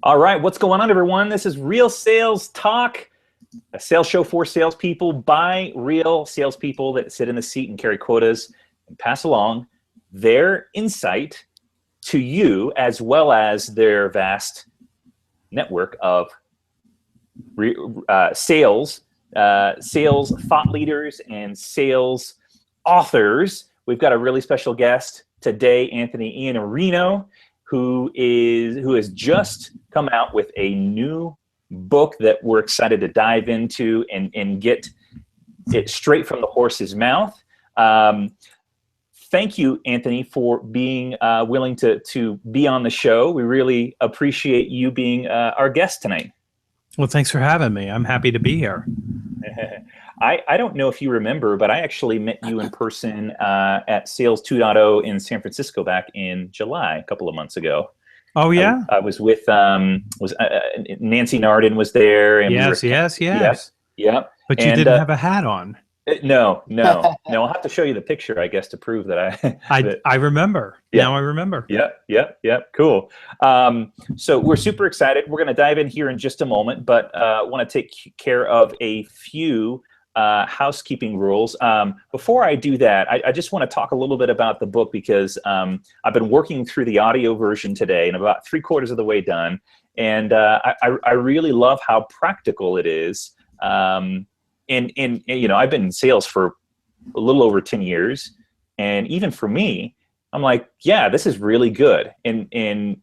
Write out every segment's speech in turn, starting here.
All right, what's going on, everyone? This is Real Sales Talk, a sales show for salespeople by real salespeople that sit in the seat and carry quotas and pass along their insight to you, as well as their vast network of sales thought leaders and sales authors. We've got a really special guest today, Anthony Iannarino, who has just come out with a new book that we're excited to dive into and get it straight from the horse's mouth. Thank you, Anthony, for being willing to be on the show. We really appreciate you being our guest tonight. Well, thanks for having me. I'm happy to be here. I don't know if you remember, but I actually met you in person at Sales 2.0 in San Francisco back in July, a couple of months ago. Oh, yeah? I was with, Nancy Nardin was there. And yes. Yep. But you didn't have a hat on. No. I'll have to show you the picture, I guess, to prove that I remember. Yeah. Now I remember. Yep. Cool. So we're super excited. We're going to dive in here in just a moment, but I want to take care of a few housekeeping rules. Before I do that, I just want to talk a little bit about the book because I've been working through the audio version today and about 3/4 of the way done. And I really love how practical it is. And you know, I've been in sales for a little over 10 years. And even for me, I'm like, yeah, this is really good. And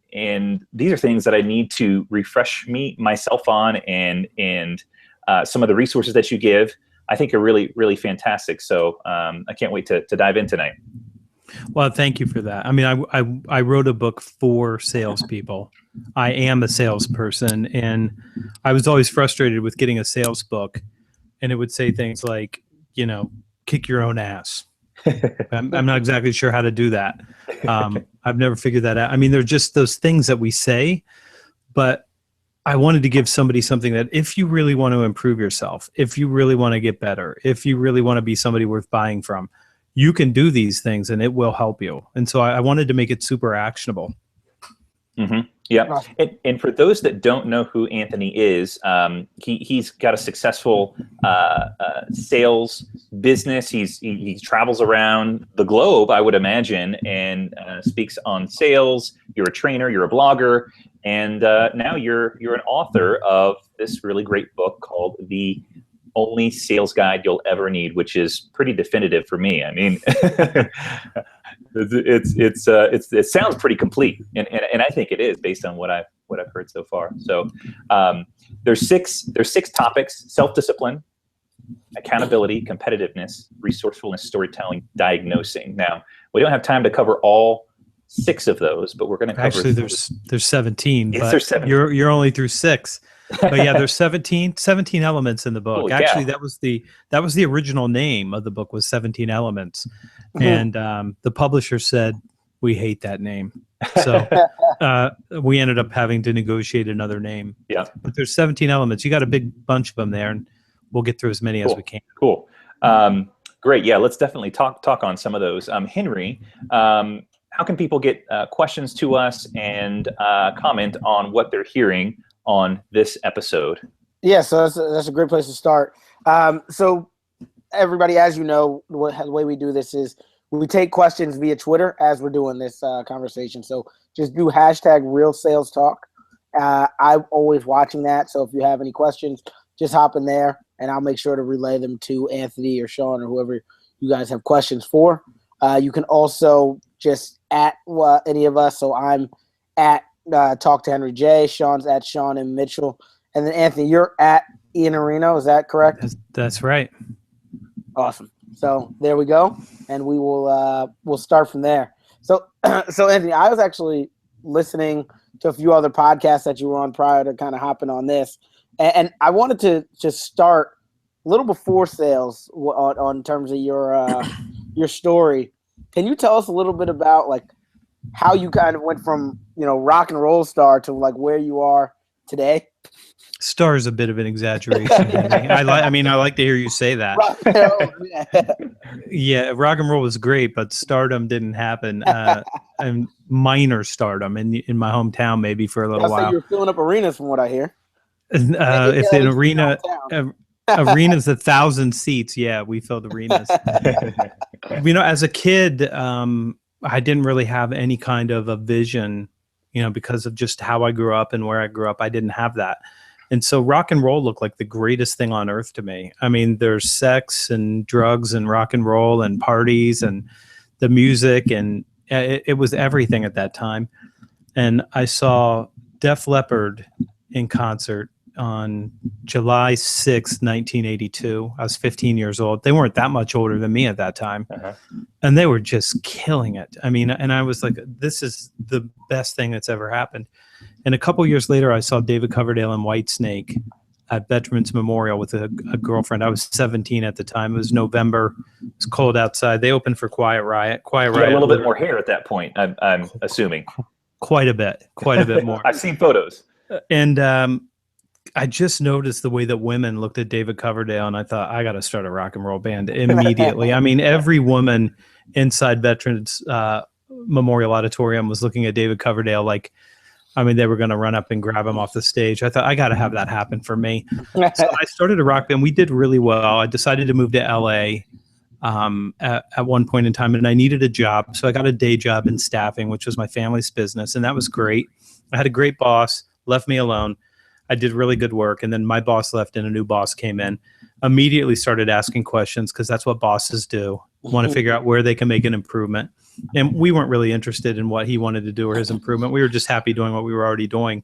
these are things that I need to refresh myself on, and some of the resources that you give, I think are really, really fantastic. So I can't wait to dive in tonight. Well, thank you for that. I mean, I wrote a book for salespeople. I am a salesperson, and I was always frustrated with getting a sales book, and it would say things like, you know, kick your own ass. I'm not exactly sure how to do that. I've never figured that out. I mean, they're just those things that we say, but I wanted to give somebody something that if you really want to improve yourself, if you really want to get better, if you really want to be somebody worth buying from, you can do these things and it will help you. And so I wanted to make it super actionable. Mm-hmm. Yeah. And for those that don't know who Anthony is, he's got a successful sales business. He travels around the globe, I would imagine, and speaks on sales. You're a trainer, you're a blogger, and now you're an author of this really great book called The Only Sales Guide You'll Ever Need, which is pretty definitive for me. I mean, it sounds pretty complete, and I think it is based on what I've heard so far. So there's six topics: self-discipline, accountability, competitiveness, resourcefulness, storytelling, diagnosing. Now, we don't have time to cover all 6 of those, but we're going to cover. Actually, there's 17. Yes, but there's 17. You're only through 6. But yeah, there's 17 elements in the book. Holy Actually, cow. that was the original name of the book, was 17 Elements. And the publisher said, we hate that name. So we ended up having to negotiate another name. Yeah. But there's 17 elements. You got a big bunch of them there, and we'll get through as many as we can. Cool. Great. Yeah, let's definitely talk on some of those. Henry, how can people get questions to us and comment on what they're hearing on this episode? Yeah, so that's a great place to start. So everybody, as you know, the way we do this is we take questions via Twitter as we're doing this conversation. So just do hashtag Real Sales Talk. I'm always watching that. So if you have any questions, just hop in there and I'll make sure to relay them to Anthony or Sean or whoever you guys have questions for. You can also just at any of us. So I'm at Talk to Henry J. Sean's at Sean and Mitchell. And then Anthony, you're at Iannarino. Is that correct? That's right. Awesome. So there we go. And we will we'll start from there. So Anthony, I was actually listening to a few other podcasts that you were on prior to kind of hopping on this. And I wanted to just start a little before sales on terms of your story. Can you tell us a little bit about like how you kind of went from, you know, rock and roll star to like where you are today? Star is a bit of an exaggeration. I mean, I like to hear you say that. Yeah, rock and roll was great, but stardom didn't happen. And minor stardom in my hometown, maybe for a little while. Say you're filling up arenas, from what I hear. If an arena, arena's 1,000 seats, yeah, we filled arenas. As a kid, I didn't really have any kind of a vision, because of just how I grew up and where I grew up. I didn't have that. And so rock and roll looked like the greatest thing on earth to me. I mean, there's sex and drugs and rock and roll and parties and the music, and it was everything at that time. And I saw Def Leppard in concert on July 6th, 1982. I was 15 years old. They weren't that much older than me at that time. And they were just killing it. I mean, and I was like, this is the best thing that's ever happened. And a couple years later, I saw David Coverdale and Whitesnake at Veterans Memorial with a girlfriend. I was 17 at the time. It was November. It was cold outside. They opened for Quiet Riot. Quiet Riot. A little bit more hair at that point, I'm assuming. Quite a bit more. I've seen photos. And I just noticed the way that women looked at David Coverdale, and I thought, I got to start a rock and roll band immediately. I mean, every woman inside Veterans Memorial Auditorium was looking at David Coverdale like, they were going to run up and grab him off the stage. I thought, I got to have that happen for me. So I started a rock band. We did really well. I decided to move to LA at one point in time, and I needed a job. So I got a day job in staffing, which was my family's business. And that was great. I had a great boss, left me alone. I did really good work. And then my boss left and a new boss came in. Immediately started asking questions, because that's what bosses do. Want to figure out where they can make an improvement. And we weren't really interested in what he wanted to do or his improvement. We were just happy doing what we were already doing.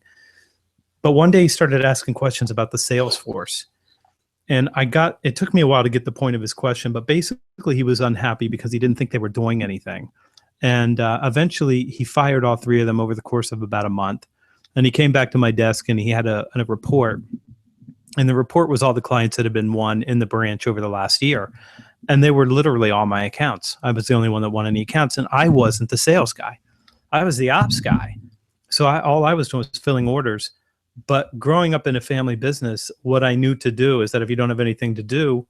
But one day he started asking questions about the sales force. And it took me a while to get the point of his question, but basically he was unhappy because he didn't think they were doing anything. And eventually he fired all 3 of them over the course of about a month. And he came back to my desk and he had a report. And the report was all the clients that had been won in the branch over the last year. And they were literally all my accounts. I was the only one that won any accounts. And I wasn't the sales guy. I was the ops guy. So all I was doing was filling orders. But growing up in a family business, what I knew to do is that if you don't have anything to do,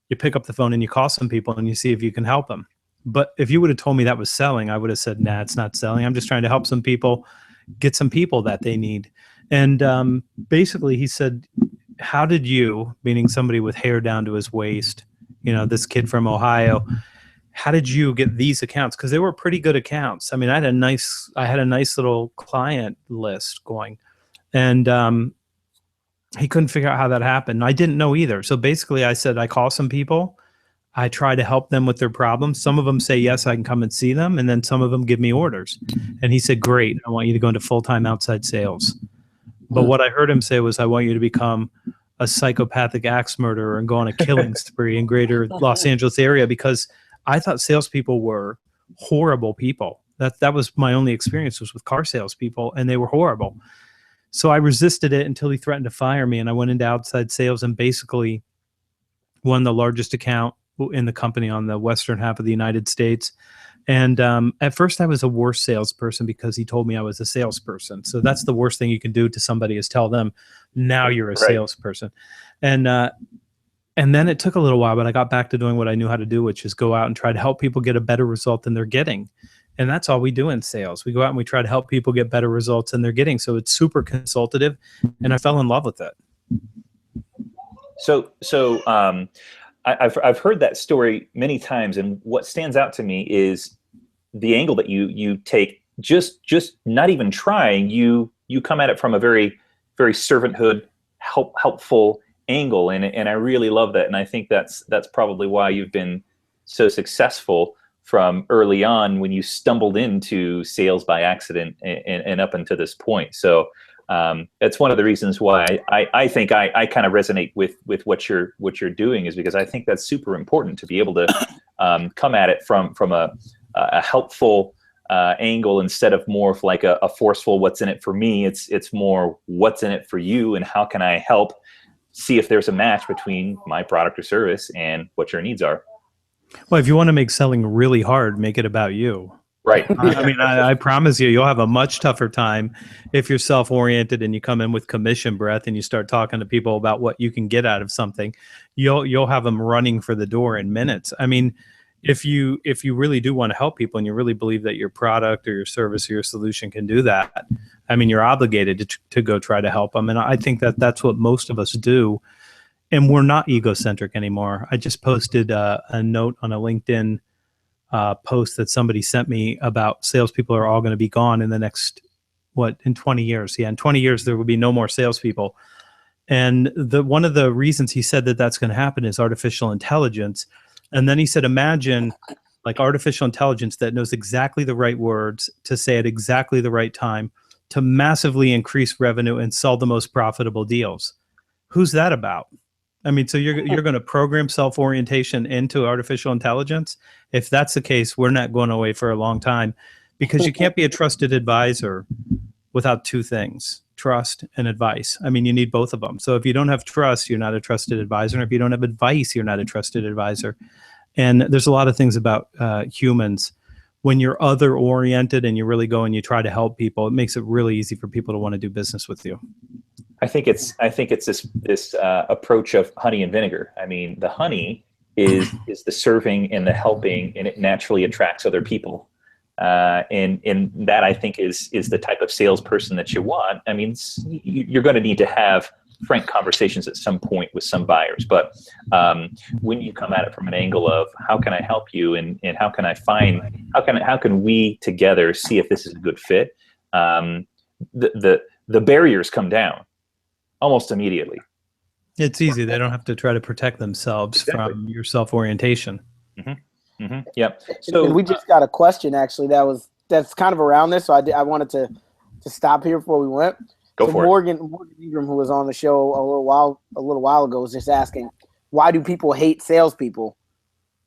you pick up the phone and you call some people and you see if you can help them. But if you would have told me that was selling, I would have said, nah, it's not selling. I'm just trying to help some people get some people that they need. And basically he said, how did you, meaning somebody with hair down to his waist, this kid from Ohio, how did you get these accounts? Because they were pretty good accounts. I mean, I had a nice little client list going. And he couldn't figure out how that happened. I didn't know either. So basically I said, I call some people. I try to help them with their problems. Some of them say, yes, I can come and see them. And then some of them give me orders. And he said, great, I want you to go into full-time outside sales. But what I heard him say was, I want you to become a psychopathic axe murderer and go on a killing spree in greater Los Angeles area, because I thought salespeople were horrible people. That was my only experience, was with car salespeople, and they were horrible. So I resisted it until he threatened to fire me, and I went into outside sales and basically won the largest account in the company on the western half of the United States. And at first I was a worse salesperson because he told me I was a salesperson. So that's the worst thing you can do to somebody, is tell them, now you're a salesperson. And then it took a little while, but I got back to doing what I knew how to do, which is go out and try to help people get a better result than they're getting. And that's all we do in sales. We go out and we try to help people get better results than they're getting. So it's super consultative, and I fell in love with it. So I've heard that story many times, and what stands out to me is the angle that you take. Just not even trying, you come at it from a very, very servanthood, helpful angle, and I really love that. And I think that's probably why you've been so successful from early on, when you stumbled into sales by accident and up until this point. So that's one of the reasons why I think I kind of resonate with what you're doing, is because I think that's super important to be able to come at it from a helpful angle, instead of more of like a forceful what's in it for me. It's more what's in it for you, and how can I help see if there's a match between my product or service and what your needs are. Well, if you want to make selling really hard, make it about you. Right. I mean, I promise you'll have a much tougher time if you're self-oriented and you come in with commission breath and you start talking to people about what you can get out of something. You'll have them running for the door in minutes. I mean, if you really do want to help people and you really believe that your product or your service or your solution can do that, I mean, you're obligated to go try to help them. And I think that that's what most of us do. And we're not egocentric anymore. I just posted a note on a LinkedIn post that somebody sent me about salespeople are all going to be gone in the next, in 20 years. Yeah, in 20 years, there will be no more salespeople. And one of the reasons he said that that's going to happen is artificial intelligence. And then he said, imagine like artificial intelligence that knows exactly the right words to say at exactly the right time to massively increase revenue and sell the most profitable deals. Who's that about? I mean, so you're going to program self-orientation into artificial intelligence? If that's the case, we're not going away for a long time, because you can't be a trusted advisor without two things, trust and advice. I mean, you need both of them. So if you don't have trust, you're not a trusted advisor. And if you don't have advice, you're not a trusted advisor. And there's a lot of things about humans. When you're other-oriented and you really go and you try to help people, it makes it really easy for people to want to do business with you. I think it's this approach of honey and vinegar. I mean, the honey is the serving and the helping, and it naturally attracts other people. And that, I think, is the type of salesperson that you want. I mean, you're going to need to have frank conversations at some point with some buyers, but when you come at it from an angle of how can I help you, and how can we together see if this is a good fit, the barriers come down almost immediately. It's easy. They don't have to try to protect themselves from your self-orientation. Mm-hmm. Mm-hmm. Yep. So and we just got a question actually that's kind of around this. So I wanted to stop here before we went. Morgan Ingram, who was on the show a little while ago, was just asking, why do people hate salespeople,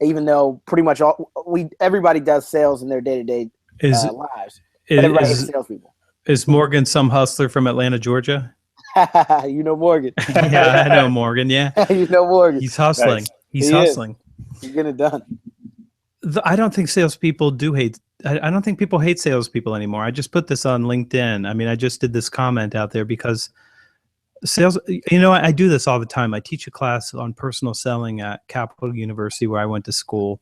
even though pretty much everybody does sales in their day-to-day lives, but everybody hates salespeople. Is Morgan some hustler from Atlanta, Georgia? You know Morgan. Yeah, I know Morgan. Yeah, you know Morgan. He's hustling. Nice. He's hustling. He's getting it done. I don't think salespeople do hate. I don't think people hate salespeople anymore. I just put this on LinkedIn. I mean, I just did this comment out there because sales. You know, I do this all the time. I teach a class on personal selling at Capital University, where I went to school,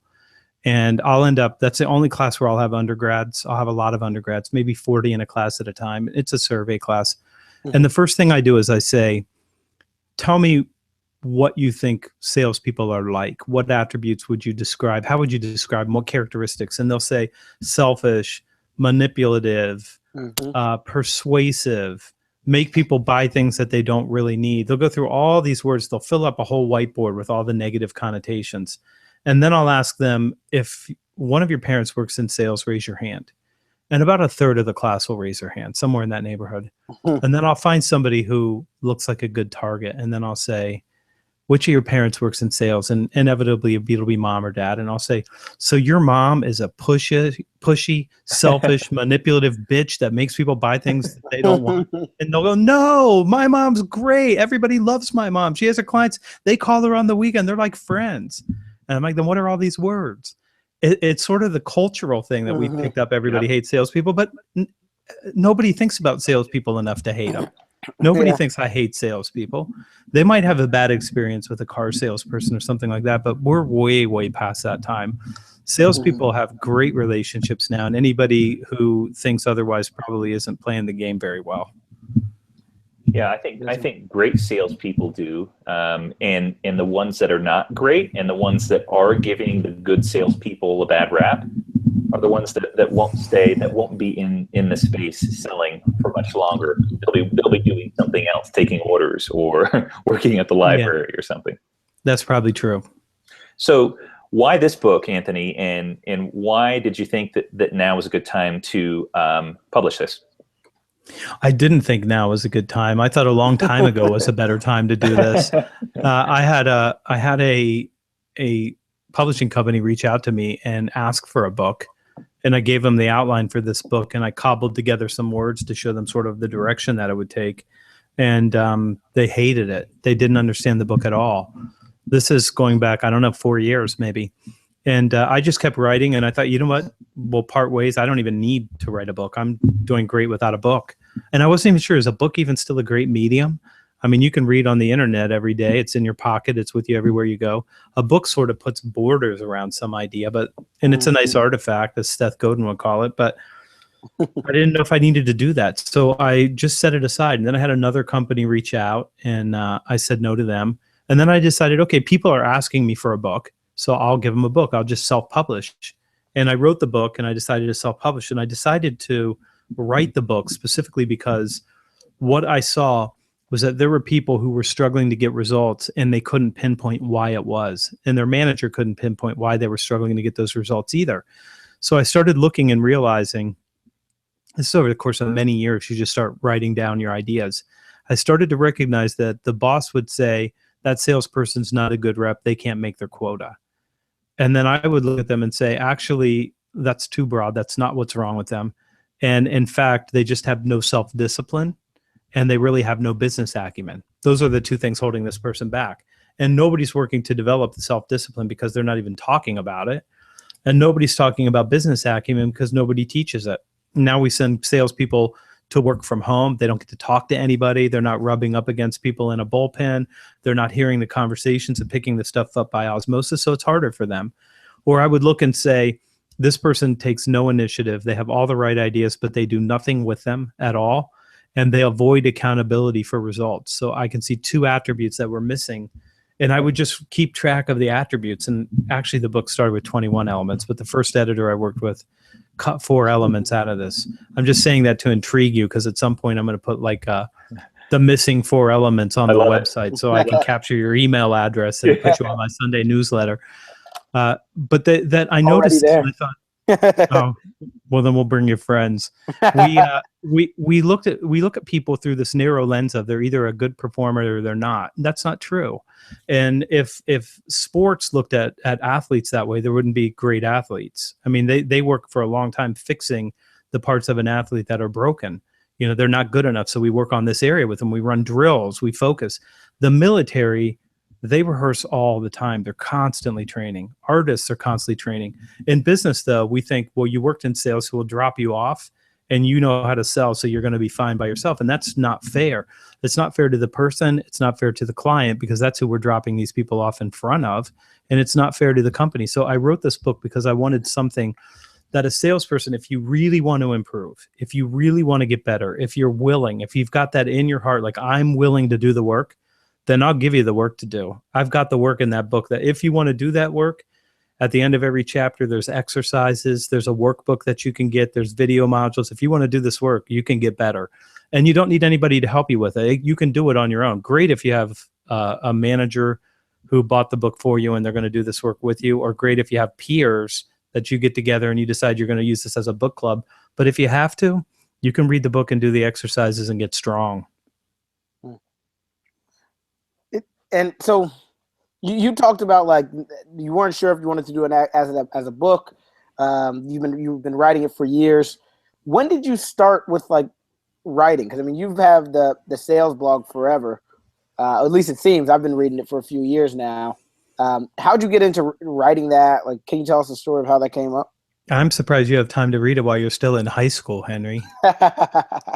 and I'll end up. That's the only class where I'll have undergrads. I'll have a lot of undergrads, maybe 40 in a class at a time. It's a survey class. And the first thing I do is I say, tell me what you think salespeople are like. What attributes would you describe? How would you describe them? What characteristics? And they'll say selfish, manipulative, persuasive, make people buy things that they don't really need. They'll go through all these words. They'll fill up a whole whiteboard with all the negative connotations. And then I'll ask them, if one of your parents works in sales, raise your hand. And about a third of the class will raise their hand, somewhere in that neighborhood. And then I'll find somebody who looks like a good target. And then I'll say, which of your parents works in sales? And inevitably it'll be mom or dad. And I'll say, so your mom is a pushy, selfish, manipulative bitch that makes people buy things that they don't want. And they'll go, no, my mom's great. Everybody loves my mom. She has her clients. They call her on the weekend. They're like friends. And I'm like, then what are all these words? It's sort of the cultural thing that we picked up. Everybody hates salespeople, but nobody thinks about salespeople enough to hate them. Nobody thinks I hate salespeople. They might have a bad experience with a car salesperson or something like that, but we're way, way past that time. Salespeople have great relationships now, and anybody who thinks otherwise probably isn't playing the game very well. Yeah, I think great salespeople do, and the ones that are not great, and the ones that are giving the good salespeople a bad rap, are the ones that won't stay, that won't be in the space selling for much longer. They'll be doing something else, taking orders or working at the library or something. That's probably true. So why this book, Anthony, and why did you think that now was a good time to publish this? I didn't think now was a good time. I thought a long time ago was a better time to do this. I had a publishing company reach out to me and ask for a book, and I gave them the outline for this book, and I cobbled together some words to show them sort of the direction that it would take. And they hated it. They didn't understand the book at all. This is going back, I don't know, 4 years maybe. And I just kept writing, and I thought, you know what? We'll part ways. I don't even need to write a book. I'm doing great without a book. And I wasn't even sure, is a book even still a great medium? I mean, you can read on the internet every day. It's in your pocket. It's with you everywhere you go. A book sort of puts borders around some idea, and it's a nice artifact, as Seth Godin would call it. But I didn't know if I needed to do that. So I just set it aside. And then I had another company reach out, and I said no to them. And then I decided, okay, people are asking me for a book, so I'll give them a book. I'll just self-publish. And I wrote the book, and I decided to self-publish. And I decided to write the book specifically because what I saw was that there were people who were struggling to get results, and they couldn't pinpoint why it was. And their manager couldn't pinpoint why they were struggling to get those results either. So I started looking and realizing, this is over the course of many years, you just start writing down your ideas. I started to recognize that the boss would say, that salesperson's not a good rep, they can't make their quota. And then I would look at them and say, actually, that's too broad. That's not what's wrong with them. And in fact, they just have no self-discipline, and they really have no business acumen. Those are the two things holding this person back. And nobody's working to develop the self-discipline because they're not even talking about it. And nobody's talking about business acumen because nobody teaches it. Now we send salespeople to work from home. They don't get to talk to anybody. They're not rubbing up against people in a bullpen. They're not hearing the conversations and picking the stuff up by osmosis. So it's harder for them. Or I would look and say, this person takes no initiative. They have all the right ideas, but they do nothing with them at all. And they avoid accountability for results. So I can see two attributes that were missing. And I would just keep track of the attributes. And actually the book started with 21 elements, but the first editor I worked with cut 4 elements out of this. I'm just saying that to intrigue you, because at some point I'm going to put like the missing 4 elements on the website so I can capture your email address and put you on my Sunday newsletter. But that I noticed, and I thought, oh, well, then we'll bring your friends. We look at people through this narrow lens of they're either a good performer or they're not. That's not true. And if sports looked at athletes that way, there wouldn't be great athletes. I mean, they work for a long time fixing the parts of an athlete that are broken. You know, they're not good enough. So we work on this area with them. We run drills. We focus. The military, they rehearse all the time. They're constantly training. Artists are constantly training. In business, though, we think, well, you worked in sales, so we'll drop you off and you know how to sell, so you're going to be fine by yourself. And that's not fair. It's not fair to the person. It's not fair to the client, because that's who we're dropping these people off in front of. And it's not fair to the company. So I wrote this book because I wanted something that a salesperson, if you really want to improve, if you really want to get better, if you're willing, if you've got that in your heart, like I'm willing to do the work, then I'll give you the work to do. I've got the work in that book that if you want to do that work, at the end of every chapter, there's exercises, there's a workbook that you can get, there's video modules. If you want to do this work, you can get better. And you don't need anybody to help you with it. You can do it on your own. Great if you have a manager who bought the book for you and they're going to do this work with you, or great if you have peers that you get together and you decide you're going to use this as a book club. But if you have to, you can read the book and do the exercises and get strong. And so you talked about, like, you weren't sure if you wanted to do it as a book. You've been writing it for years. When did you start with, like, writing? Because I mean, you've had the sales blog forever. At least it seems. I've been reading it for a few years now. How'd you get into writing that? Like, can you tell us the story of how that came up? I'm surprised you have time to read it while you're still in high school, Henry.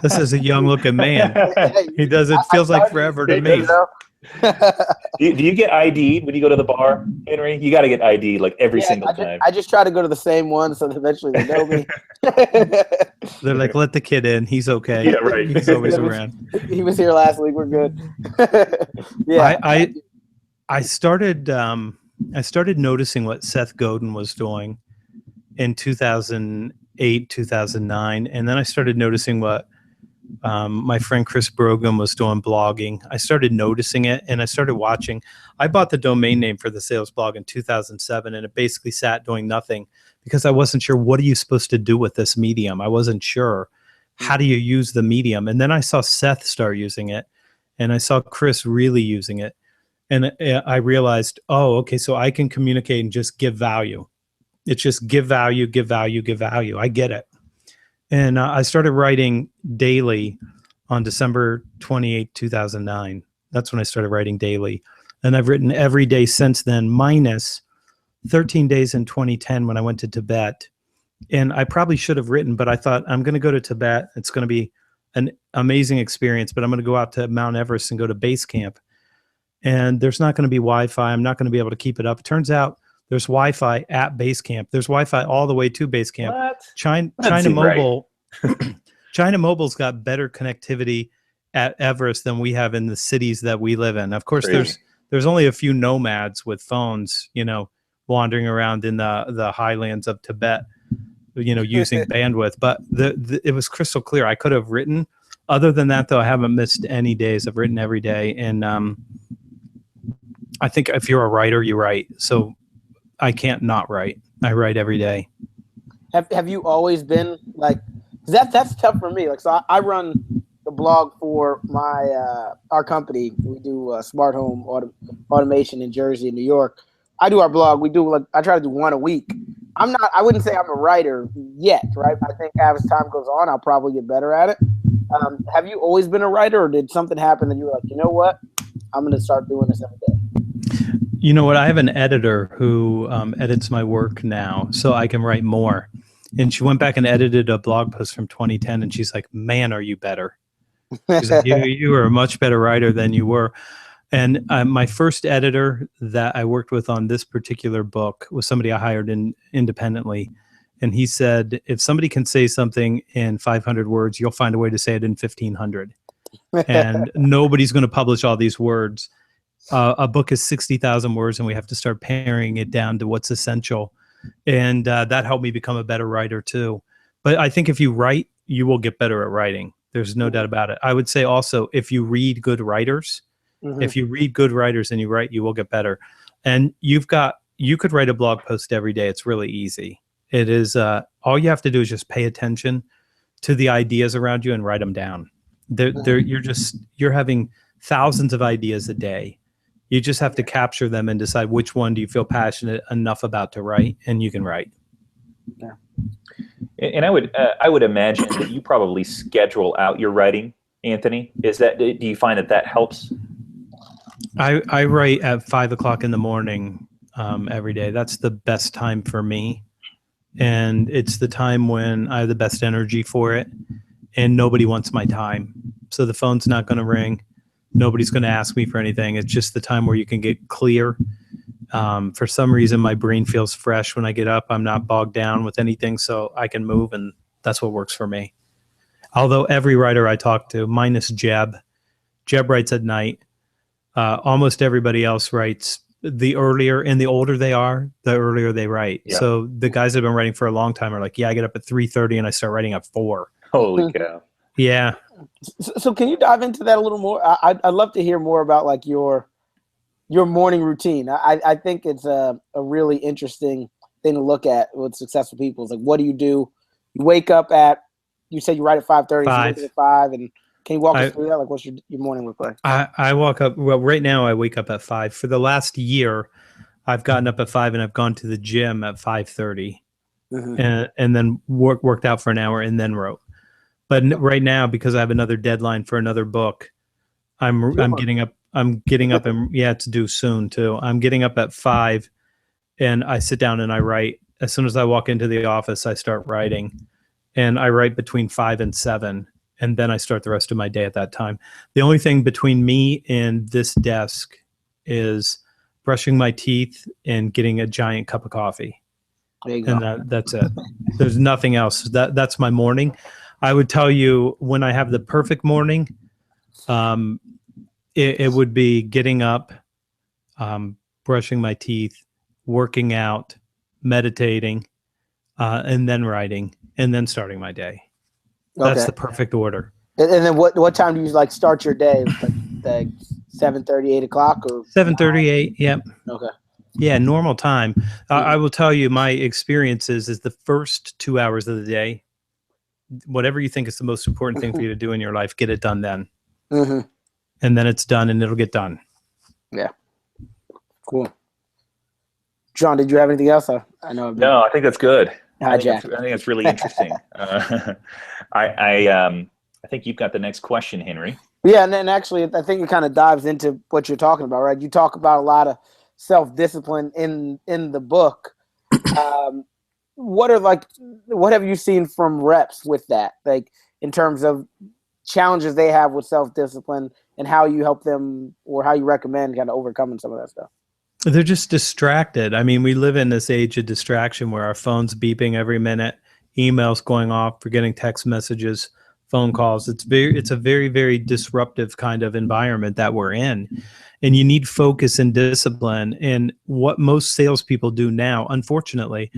This is a young-looking man. He does. It feels like forever to me. Do you get ID'd when you go to the bar, Henry? You got to get ID'd like every single time. I just try to go to the same one so that eventually they know me. They're like, let the kid in. He's okay. Yeah, right. He's always around. He was here last week. We're good. Yeah. I started noticing what Seth Godin was doing in 2008, 2009, and then I started noticing what my friend Chris Brogan was doing, blogging. I started noticing it, and I started watching. I bought the domain name for the sales blog in 2007, and it basically sat doing nothing because I wasn't sure, what are you supposed to do with this medium? I wasn't sure. How do you use the medium? And then I saw Seth start using it, and I saw Chris really using it. And I realized, oh, okay, so I can communicate and just give value. It's just give value, give value, give value. I get it. And I started writing daily on December 28, 2009. That's when I started writing daily. And I've written every day since then, minus 13 days in 2010 when I went to Tibet. And I probably should have written, but I thought I'm going to go to Tibet. It's going to be an amazing experience, but I'm going to go out to Mount Everest and go to base camp. And there's not going to be Wi-Fi. I'm not going to be able to keep it up. It turns out there's Wi-Fi at base camp. There's Wi-Fi all the way to base camp. What? China Mobile, China Mobile's got better connectivity at Everest than we have in the cities that we live in. Of course, there's only a few nomads with phones, wandering around in the highlands of Tibet, using bandwidth. But it was crystal clear. I could have written. Other than that, though, I haven't missed any days. I've written every day, and I think if you're a writer, you write. So I can't not write. I write every day. Have you always been like that's tough for me? Like, so I run the blog for our company. We do smart home automation in Jersey and New York. I do our blog. I try to do one a week. I wouldn't say I'm a writer yet, right? I think as time goes on, I'll probably get better at it. Have you always been a writer, or did something happen that you were like, you know what? I'm going to start doing this every day? You know what? I have an editor who edits my work now, so I can write more. And she went back and edited a blog post from 2010, and she's like, man, are you better? She's like, you are a much better writer than you were. And my first editor that I worked with on this particular book was somebody I hired independently. And he said, if somebody can say something in 500 words, you'll find a way to say it in 1,500. And nobody's going to publish all these words. A book is 60,000 words, and we have to start paring it down to what's essential. And that helped me become a better writer too. But I think if you write, you will get better at writing. There's no doubt about it. I would say also, if you read good writers, if you read good writers and you write, you will get better. And you could write a blog post every day. It's really easy. It is, all you have to do is just pay attention to the ideas around you and write them down. You're having thousands of ideas a day. You just have to capture them and decide which one do you feel passionate enough about to write, and you can write. Yeah. And I would imagine that you probably schedule out your writing, Anthony. Do you find that helps? I write at 5 o'clock in the morning every day. That's the best time for me. And it's the time when I have the best energy for it, and nobody wants my time. So the phone's not going to ring. Nobody's going to ask me for anything. It's just the time where you can get clear. For some reason, my brain feels fresh when I get up. I'm not bogged down with anything, so I can move, and that's what works for me. Although every writer I talk to, minus Jeb writes at night. Almost everybody else writes. The earlier and the older they are, the earlier they write. Yeah. So the guys that have been writing for a long time are like, yeah, I get up at 3:30 and I start writing at 4. Holy cow. Yeah. So can you dive into that a little more? I'd love to hear more about like your morning routine. I think it's a really interesting thing to look at with successful people. It's like, what do? You wake up you said you write at 5:30, 5. So you wake up at 5, and can you walk us through that? Like, what's your morning look like? I walk up, well, right now I wake up at 5. For the last year, I've gotten up at 5 and I've gone to the gym at 5:30 and then worked out for an hour and then wrote. But right now, because I have another deadline for another book, I'm getting up and yeah, it's due soon too. I'm getting up at 5 and I sit down and I write. As soon as I walk into the office, I start writing, and I write between 5 and 7. And then I start the rest of my day at that time. The only thing between me and this desk is brushing my teeth and getting a giant cup of coffee. There you go. And that's it. There's nothing else. That's my morning. I would tell you, when I have the perfect morning, it would be getting up, brushing my teeth, working out, meditating, and then writing, and then starting my day. That's the perfect order. And then what time do you like start your day? Like 7:30, 8 o'clock, or 7:38? Yep. Okay. Yeah, normal time. I will tell you, my experience is the first 2 hours of the day, whatever you think is the most important thing for you to do in your life, get it done then. And then it's done, and it'll get done. Yeah. Cool. John, did you have anything else? I know. No, I think that's good. I think it's really interesting. I think you've got the next question, Henry. Yeah, and then actually, I think it kind of dives into what you're talking about, right? You talk about a lot of self-discipline in the book. What have you seen from reps with that, like in terms of challenges they have with self-discipline and how you help them or how you recommend kind of overcoming some of that stuff? They're just distracted. I mean, we live in this age of distraction where our phone's beeping every minute, emails going off, we're getting text messages, phone calls. It's a very, very disruptive kind of environment that we're in. And you need focus and discipline. And what most salespeople do now, unfortunately,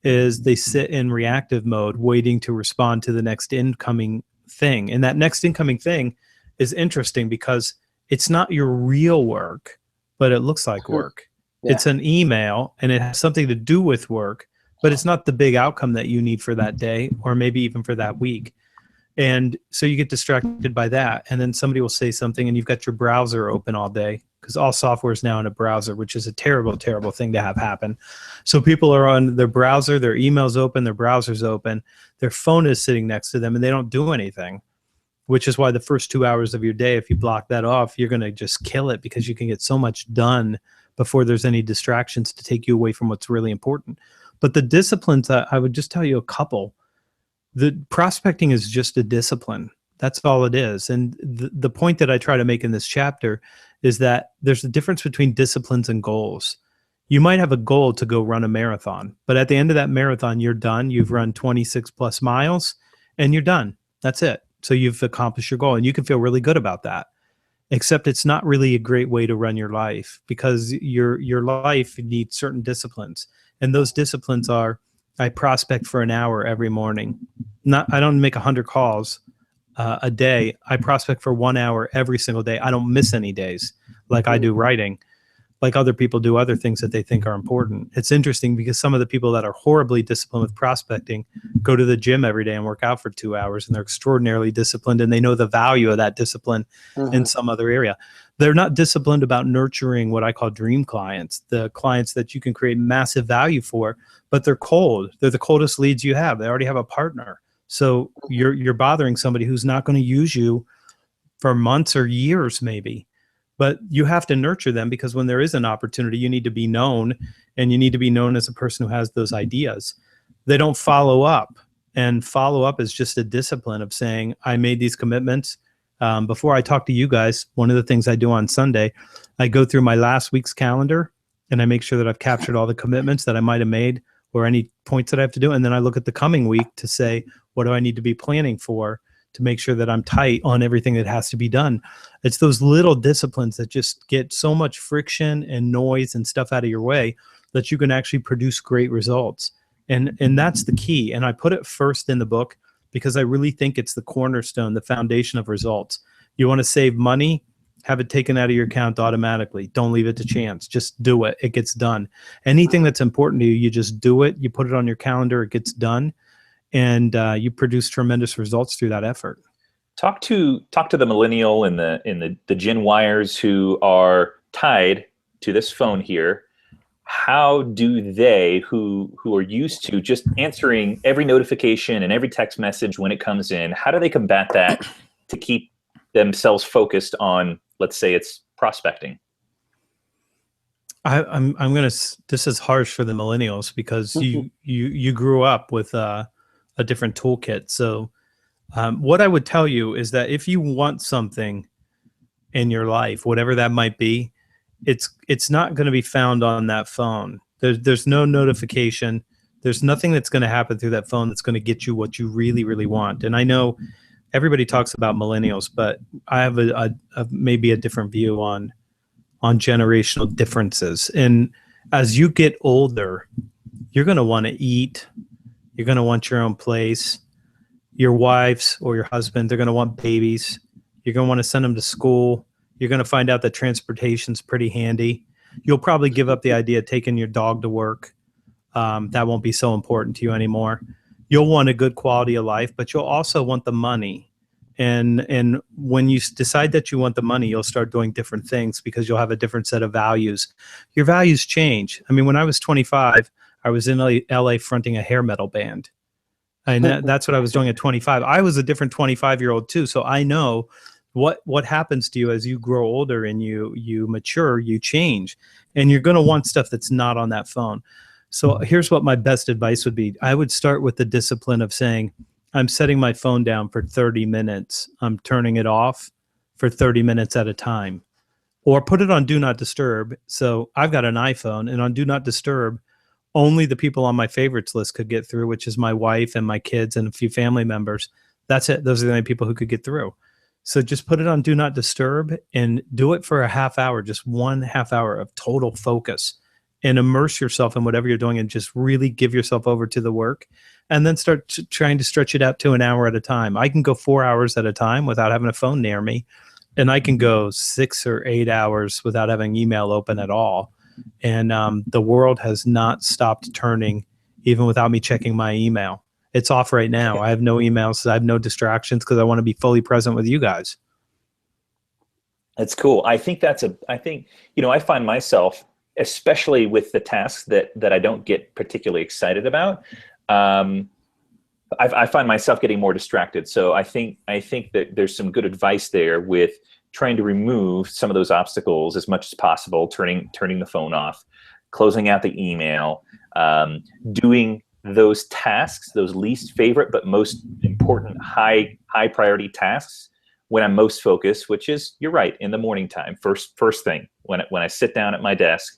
is they sit in reactive mode, waiting to respond to the next incoming thing. And that next incoming thing is interesting because it's not your real work, but it looks like work. Yeah. It's an email and it has something to do with work, but it's not the big outcome that you need for that day or maybe even for that week. And so you get distracted by that. And then somebody will say something and you've got your browser open all day, because all software is now in a browser, which is a terrible, terrible thing to have happen. So people are on their browser, their email's open, their browser's open, their phone is sitting next to them, and they don't do anything, which is why the first 2 hours of your day, if you block that off, you're going to just kill it, because you can get so much done before there's any distractions to take you away from what's really important. But the disciplines, I would just tell you a couple. The prospecting is just a discipline. That's all it is. And the point that I try to make in this chapter is that there's a difference between disciplines and goals. You might have a goal to go run a marathon, but at the end of that marathon, you're done. You've run 26 plus miles and you're done. That's it. So you've accomplished your goal and you can feel really good about that. Except it's not really a great way to run your life, because your life needs certain disciplines. And those disciplines are, I prospect for an hour every morning. I don't make 100 calls a day. I prospect for 1 hour every single day. I don't miss any days, like I do writing, like other people do other things that they think are important. It's interesting because some of the people that are horribly disciplined with prospecting go to the gym every day and work out for 2 hours, and they're extraordinarily disciplined, and they know the value of that discipline in some other area. They're not disciplined about nurturing what I call dream clients, the clients that you can create massive value for, but they're cold. They're the coldest leads you have. They already have a partner. So you're bothering somebody who's not going to use you for months or years maybe. But you have to nurture them, because when there is an opportunity, you need to be known, and you need to be known as a person who has those ideas. They don't follow up, and follow up is just a discipline of saying, I made these commitments. Before I talk to you guys, one of the things I do on Sunday, I go through my last week's calendar and I make sure that I've captured all the commitments that I might have made or any points that I have to do. And then I look at the coming week to say, what do I need to be planning for to make sure that I'm tight on everything that has to be done. It's those little disciplines that just get so much friction and noise and stuff out of your way that you can actually produce great results. And that's the key. And I put it first in the book because I really think it's the cornerstone, the foundation of results. You want to save money, have it taken out of your account automatically. Don't leave it to chance. Just do it. It gets done. Anything that's important to you, you just do it. You put it on your calendar. It gets done. And you produce tremendous results through that effort. Talk to the millennial and the Gen Yers who are tied to this phone here. How do they, who are used to just answering every notification and every text message when it comes in, how do they combat that to keep themselves focused on, let's say it's prospecting? I'm gonna. This is harsh for the millennials because you grew up with a different toolkit. So what I would tell you is that if you want something in your life, whatever that might be, it's not going to be found on that phone. There's no notification. There's nothing that's going to happen through that phone that's going to get you what you really, really want. And I know everybody talks about millennials, but I have maybe a different view on generational differences. And as you get older, you're going to want to eat. You're going to want your own place. Your wives or your husband, they're going to want babies. You're going to want to send them to school. You're going to find out that transportation's pretty handy. You'll probably give up the idea of taking your dog to work. That won't be so important to you anymore. You'll want a good quality of life, but you'll also want the money. And when you decide that you want the money, you'll start doing different things because you'll have a different set of values. Your values change. I mean, when I was 25, I was in LA fronting a hair metal band. And that's what I was doing at 25. I was a different 25-year-old too. So I know what happens to you as you grow older and you mature, you change, and you're going to want stuff that's not on that phone. So here's what my best advice would be. I would start with the discipline of saying, I'm setting my phone down for 30 minutes. I'm turning it off for 30 minutes at a time, or put it on do not disturb. So I've got an iPhone, and on do not disturb, only the people on my favorites list could get through, which is my wife and my kids and a few family members. That's it. Those are the only people who could get through. So just put it on do not disturb and do it for a half hour, just 1.5 hours of total focus, and immerse yourself in whatever you're doing and just really give yourself over to the work, and then start trying to stretch it out to an hour at a time. I can go 4 hours at a time without having a phone near me, and I can go 6 or 8 hours without having email open at all. And the world has not stopped turning even without me checking my email. It's off right now. I have no emails. I have no distractions because I want to be fully present with you guys. That's cool. I think I find myself, especially with the tasks that I don't get particularly excited about, I find myself getting more distracted. So I think that there's some good advice there with trying to remove some of those obstacles as much as possible, turning the phone off, closing out the email, doing those tasks, those least favorite but most important high priority tasks when I'm most focused, which is, you're right, in the morning time, first thing when I sit down at my desk.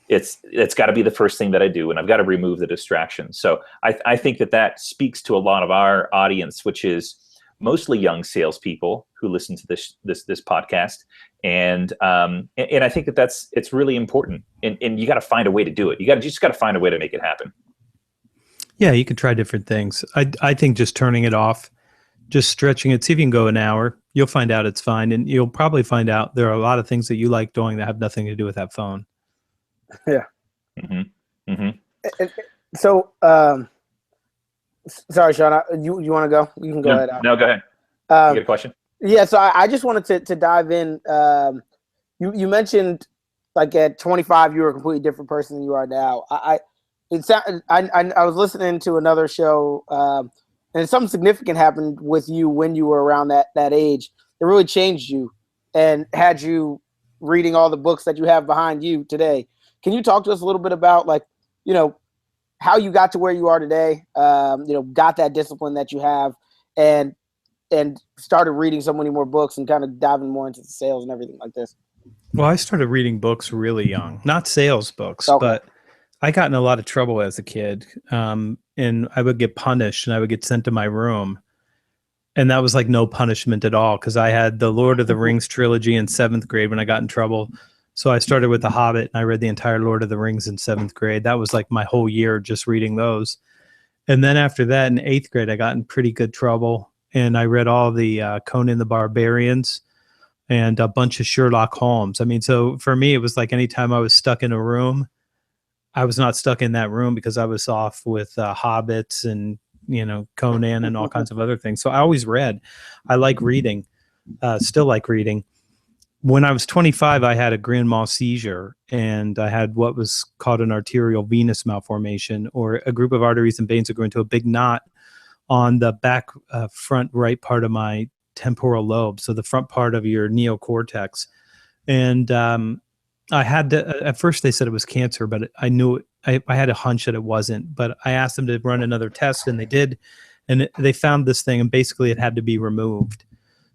It's got to be the first thing that I do, and I've got to remove the distractions. So I think that speaks to a lot of our audience, which is mostly young salespeople who listen to this podcast, and I think it's really important, and you got to find a way to do it. You just got to find a way to make it happen. Yeah, you can try different things. I think just turning it off, just stretching it, see if you can go an hour. You'll find out it's fine, and you'll probably find out there are a lot of things that you like doing that have nothing to do with that phone. Yeah. Mm-hmm. Mm-hmm. So, sorry, Sean, you want to go? You can go ahead. No, go ahead. You get a question? Yeah, so I just wanted to dive in. You mentioned, like, at 25, you were a completely different person than you are now. I was listening to another show, and something significant happened with you when you were around that age. It really changed you and had you reading all the books that you have behind you today. Can you talk to us a little bit about, like, how you got to where you are today, got that discipline that you have, and started reading so many more books and kind of diving more into the sales and everything like this? Well, I started reading books really young, not sales books, Okay. but I got in a lot of trouble as a kid, and I would get punished, and I would get sent to my room. And that was like no punishment at all, because I had the Lord of the Rings trilogy in 7th grade when I got in trouble. So I started with The Hobbit, and I read the entire Lord of the Rings in 7th grade. That was like my whole year just reading those. And then after that, in 8th grade, I got in pretty good trouble, and I read all the Conan the Barbarians and a bunch of Sherlock Holmes. I mean, so for me, it was like anytime I was stuck in a room, I was not stuck in that room because I was off with hobbits and, Conan and all kinds of other things. So I always read. I like reading, still like reading. When I was 25, I had a grand mal seizure, and I had what was called an arterial venous malformation, or a group of arteries and veins that grew into a big knot on the back front right part of my temporal lobe, so the front part of your neocortex. And I had to, at first they said it was cancer, but I knew it, I had a hunch that it wasn't, but I asked them to run another test, and they did, and they found this thing, and basically it had to be removed.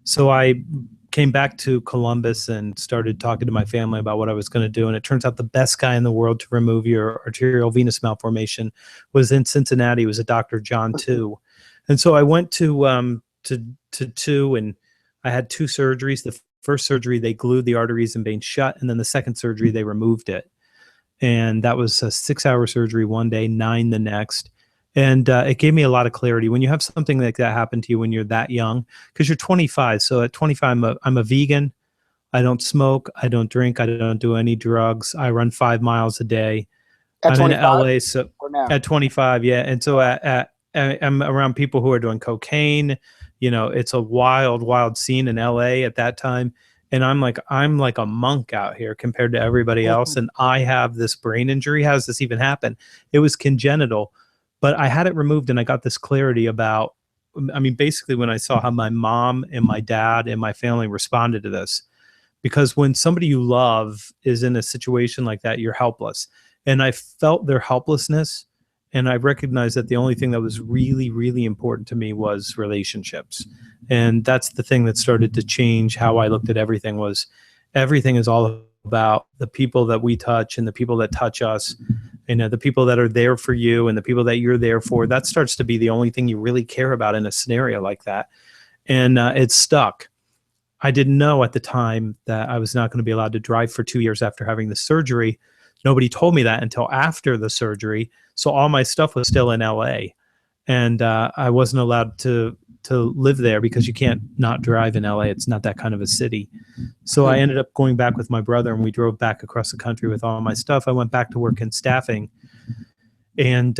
So I came back to Columbus and started talking to my family about what I was going to do. And it turns out the best guy in the world to remove your arterial venous malformation was in Cincinnati. It was a Dr. John Tu. And so I went to Tu, and I had 2 surgeries. The first surgery, they glued the arteries and veins shut. And then the second surgery, they removed it. And that was a 6-hour surgery one day, 9 the next. And it gave me a lot of clarity. When you have something like that happen to you when you're that young, because you're 25. So at 25, I'm a vegan. I don't smoke. I don't drink. I don't do any drugs. I run 5 miles a day. I'm in LA. So at 25, yeah. And so I'm around people who are doing cocaine. It's a wild, wild scene in LA at that time. And I'm like a monk out here compared to everybody else. And I have this brain injury. How does this even happen? It was congenital. But I had it removed, and I got this clarity about I mean, basically when I saw how my mom and my dad and my family responded to this, because when somebody you love is in a situation like that, you're helpless. And I felt their helplessness. And I recognized that the only thing that was really, really important to me was relationships. And that's the thing that started to change how I looked at everything. Was everything is all about the people that we touch and the people that touch us, the people that are there for you and the people that you're there for. That starts to be the only thing you really care about in a scenario like that. And it stuck. I didn't know at the time that I was not going to be allowed to drive for 2 years after having the surgery. Nobody told me that until after the surgery. So all my stuff was still in LA, and I wasn't allowed to live there because you can't not drive in LA. It's not that kind of a city. So I ended up going back with my brother, and we drove back across the country with all my stuff. I went back to work in staffing and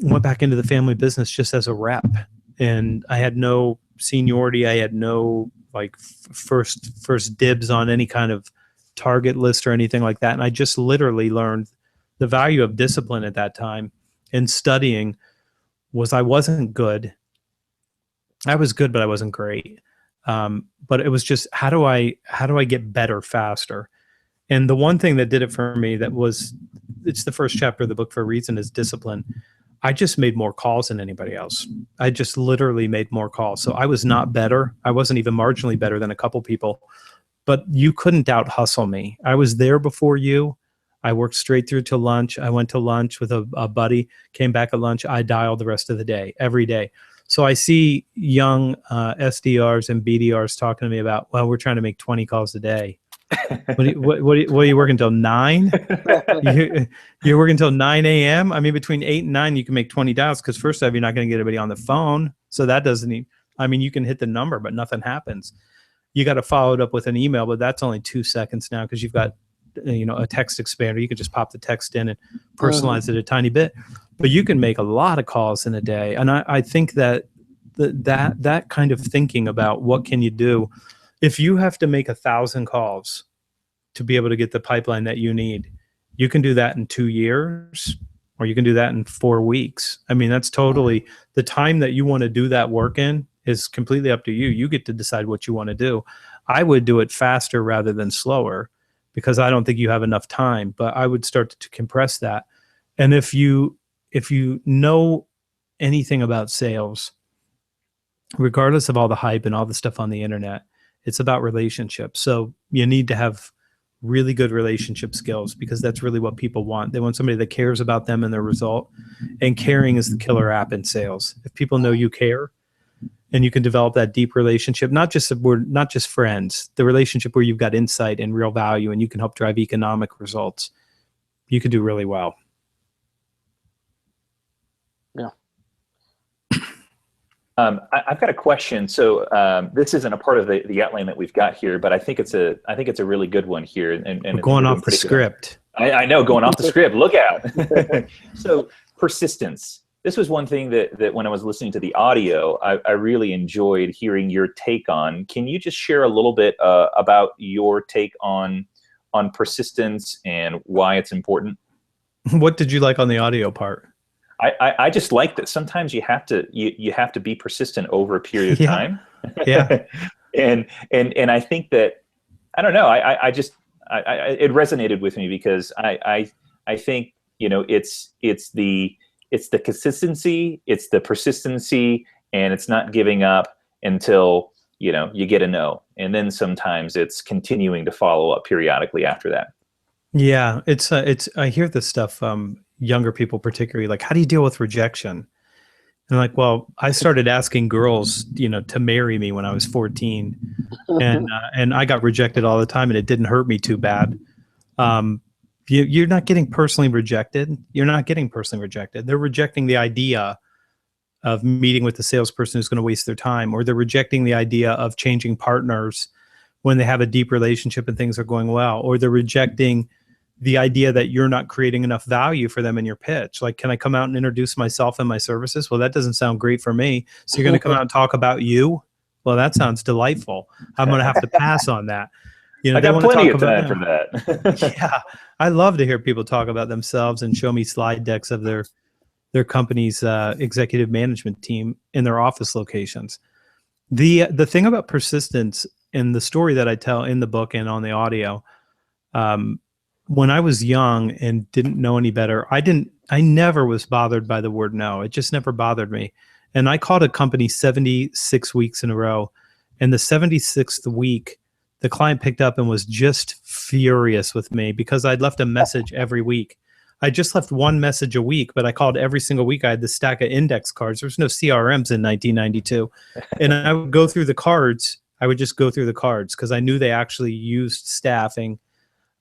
went back into the family business just as a rep. And I had no seniority. I had no first dibs on any kind of target list or anything like that. And I just literally learned the value of discipline at that time. And studying I wasn't good. I was good, but I wasn't great. But it was just, how do I get better faster? And the one thing that did it for me, it's the first chapter of the book for a reason, is discipline. I just made more calls than anybody else. I just literally made more calls. So I was not better. I wasn't even marginally better than a couple people, but you couldn't out hustle me. I was there before you. I worked straight through to lunch. I went to lunch with a buddy, came back at lunch. I dialed the rest of the day, every day. So I see young SDRs and BDRs talking to me about, well, we're trying to make 20 calls a day. What are you working until 9? You're working until 9 a.m.? I mean, between 8 and 9, you can make 20 dials, because first off, you're not going to get anybody on the phone. So that doesn't even, I mean, you can hit the number, but nothing happens. You got to follow it up with an email, but that's only 2 seconds now, because you've got a text expander. You can just pop the text in and personalize it a tiny bit. But you can make a lot of calls in a day. And I think that that kind of thinking about what can you do, if you have to make 1,000 calls to be able to get the pipeline that you need, you can do that in 2 years, or you can do that in 4 weeks. I mean, that's totally the time that you want to do that work in is completely up to you. You get to decide what you want to do. I would do it faster rather than slower, because I don't think you have enough time, but I would start to compress that. And if you know anything about sales, regardless of all the hype and all the stuff on the internet, it's about relationships. So you need to have really good relationship skills, because that's really what people want. They want somebody that cares about them and their result. And caring is the killer app in sales. If people know you care, and you can develop that deep relationship, not just friends, the relationship where you've got insight and real value, and you can help drive economic results, you can do really well. Yeah. I've got a question. So this isn't a part of the outline that we've got here, but I think it's a really good one here. And we're going off the script. I know, going off the script. Look out. So persistence. This was one thing that when I was listening to the audio, I really enjoyed hearing your take on. Can you just share a little bit about your take on persistence and why it's important? What did you like on the audio part? I just like that sometimes you have to be persistent over a period of time. Yeah. and I think that, I don't know, it resonated with me, because I think, it's the consistency, it's the persistency, and it's not giving up until, you get a no. And then sometimes it's continuing to follow up periodically after that. Yeah. I hear this stuff, younger people particularly, like, how do you deal with rejection? And I'm like, well, I started asking girls, to marry me when I was 14, and I got rejected all the time, and it didn't hurt me too bad. You're not getting personally rejected. You're not getting personally rejected. They're rejecting the idea of meeting with the salesperson who's going to waste their time, or they're rejecting the idea of changing partners when they have a deep relationship and things are going well, or they're rejecting the idea that you're not creating enough value for them in your pitch. Like, can I come out and introduce myself and my services? Well, that doesn't sound great for me. So you're going to come out and talk about you? Well, that sounds delightful. I'm going to have to pass on that. I got plenty of time for that. Yeah. I love to hear people talk about themselves and show me slide decks of their their company's executive management team in their office locations. The thing about persistence in the story that I tell in the book and on the audio, when I was young and didn't know any better, I never was bothered by the word no. It just never bothered me. And I called a company 76 weeks in a row. And the 76th week, the client picked up and was just furious with me because I'd left a message every week. I just left one message a week, but I called every single week. I had this stack of index cards. There was no CRMs in 1992. And I would go through the cards. I would just go through the cards because I knew they actually used staffing.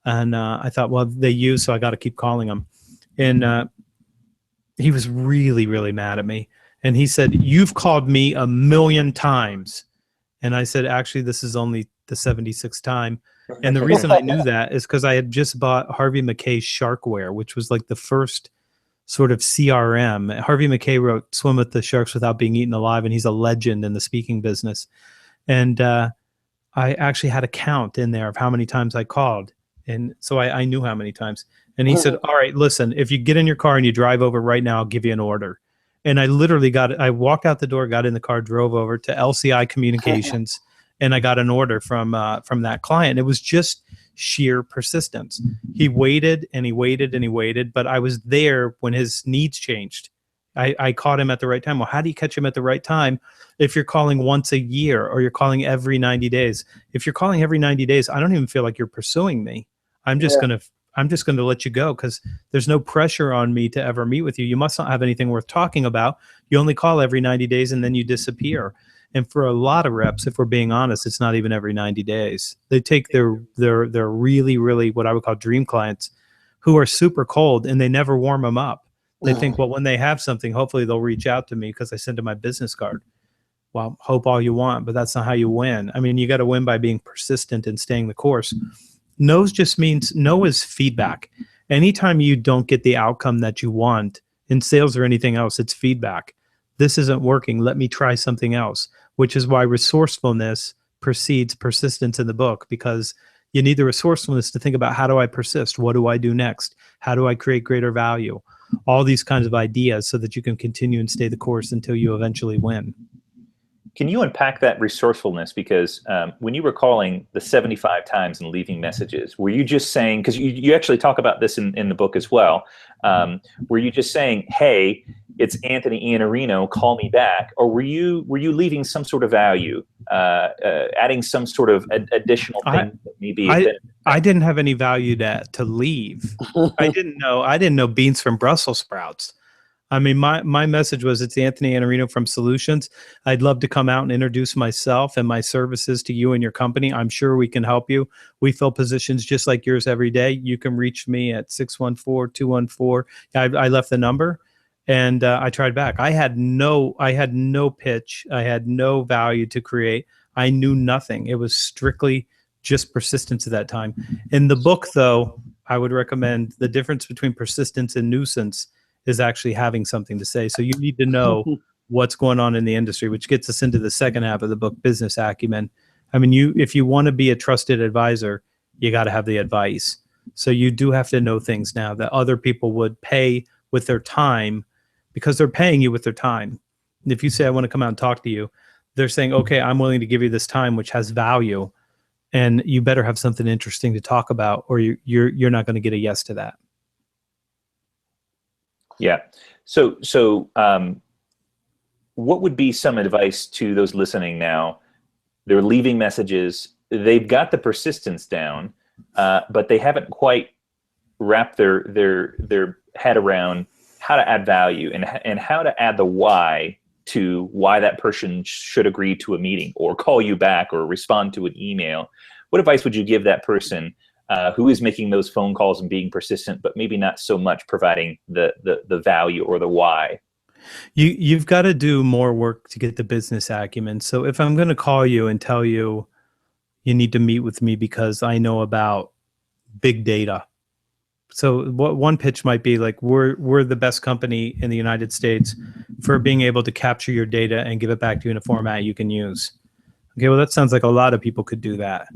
And I thought, well, they use, so I got to keep calling them. And he was really, really mad at me. And he said, "You've called me 1,000,000 times." And I said, actually, this is only the 76th time. And the reason I knew that is because I had just bought Harvey Mackay's Sharkware, which was like the first sort of CRM. Harvey Mackay wrote Swim with the Sharks Without Being Eaten Alive, and he's a legend in the speaking business. And I actually had a count in there of how many times I called. And so I knew how many times. And he said, "All right, listen, if you get in your car and you drive over right now, I'll give you an order." And I literally I walked out the door, got in the car, drove over to LCI Communications, and I got an order from that client. It was just sheer persistence. He waited and he waited and he waited, but I was there when his needs changed. I caught him at the right time. Well, how do you catch him at the right time if you're calling once a year or you're calling every 90 days? If you're calling every 90 days, I don't even feel like you're pursuing me. I'm just going to let you go because there's no pressure on me to ever meet with you. You must not have anything worth talking about. You only call every 90 days and then you disappear. And for a lot of reps, if we're being honest, it's not even every 90 days. They take their really, really what I would call dream clients who are super cold and they never warm them up. They think, well, when they have something, hopefully they'll reach out to me because I send them my business card. Well, hope all you want, but that's not how you win. I mean, you got to win by being persistent and staying the course. No's just means no is feedback. Anytime you don't get the outcome that you want in sales or anything else, it's feedback. This isn't working. Let me try something else, which is why resourcefulness precedes persistence in the book, because you need the resourcefulness to think about, how do I persist? What do I do next? How do I create greater value? All these kinds of ideas so that you can continue and stay the course until you eventually win. Can you unpack that resourcefulness? Because when you were calling the 75 times and leaving messages, were you just saying, because you actually talk about this in the book as well, were you just saying, "Hey, it's Anthony Iannarino, call me back," or were you leaving some sort of value, adding some sort of additional thing that maybe? I didn't have any value to leave. I didn't know beans from Brussels sprouts. I mean, my message was, it's Anthony Iannarino from Solutions. I'd love to come out and introduce myself and my services to you and your company. I'm sure we can help you. We fill positions just like yours every day. You can reach me at 614-214. I left the number and I tried back. I had no pitch. I had no value to create. I knew nothing. It was strictly just persistence at that time. In the book, though, I would recommend the difference between persistence and nuisance is actually having something to say. So you need to know what's going on in the industry, which gets us into the second half of the book, business acumen. I mean, if you want to be a trusted advisor, you got to have the advice. So you do have to know things now that other people would pay with their time, because they're paying you with their time. And if you say, "I want to come out and talk to you," they're saying, "Okay, I'm willing to give you this time, which has value, and you better have something interesting to talk about, or you're not going to get a yes to that." Yeah. So what would be some advice to those listening now? They're leaving messages. They've got the persistence down, but they haven't quite wrapped their head around how to add value and how to add the why to why that person should agree to a meeting or call you back or respond to an email. What advice would you give that person who is making those phone calls and being persistent, but maybe not so much providing the value or the why? You've got to do more work to get the business acumen. So if I'm going to call you and tell you you need to meet with me because I know about big data. So what one pitch might be like, we're the best company in the United States for being able to capture your data and give it back to you in a format you can use. Okay, well, that sounds like a lot of people could do that.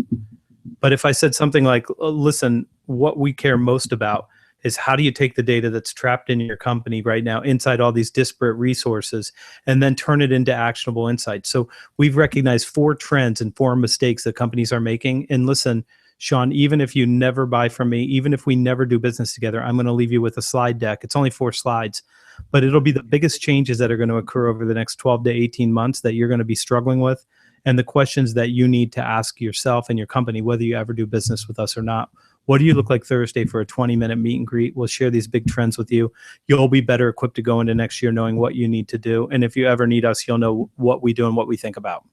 But if I said something like, "Listen, what we care most about is how do you take the data that's trapped in your company right now inside all these disparate resources and then turn it into actionable insights. So we've recognized 4 trends and 4 mistakes that companies are making. And listen, Sean, even if you never buy from me, even if we never do business together, I'm going to leave you with a slide deck. It's only 4 slides, but it'll be the biggest changes that are going to occur over the next 12 to 18 months that you're going to be struggling with, and the questions that you need to ask yourself and your company, whether you ever do business with us or not. What do you look like Thursday for a 20-minute meet and greet? We'll share these big trends with you. You'll be better equipped to go into next year knowing what you need to do. And if you ever need us, you'll know what we do and what we think about.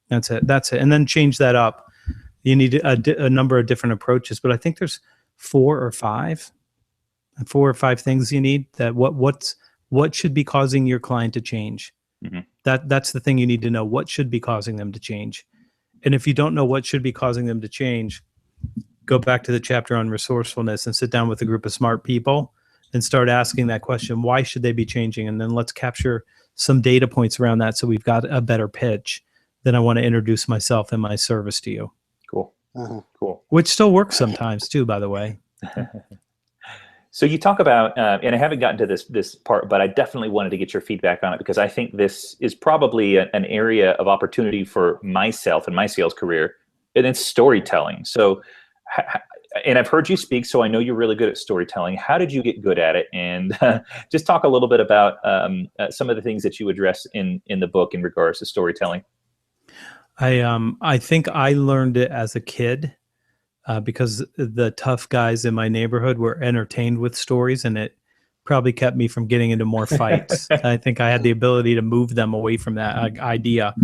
That's it. That's it. And then change that up. You need a number of different approaches, but I think there's 4 or 5 things you need. That what should be causing your client to change. Mm-hmm. That's the thing you need to know. What should be causing them to change? And if you don't know what should be causing them to change, go back to the chapter on resourcefulness and sit down with a group of smart people and start asking that question. Why should they be changing? And then let's capture some data points around that so we've got a better pitch. Then I want to introduce myself and my service to you. Cool. Cool. Which still works sometimes too, by the way. So you talk about, and I haven't gotten to this part, but I definitely wanted to get your feedback on it because I think this is probably an area of opportunity for myself and my sales career, and it's storytelling. So, and I've heard you speak, so I know you're really good at storytelling. How did you get good at it? And just talk a little bit about some of the things that you address in the book in regards to storytelling. I think I learned it as a kid. Because the tough guys in my neighborhood were entertained with stories, and it probably kept me from getting into more fights. I think I had the ability to move them away from that idea.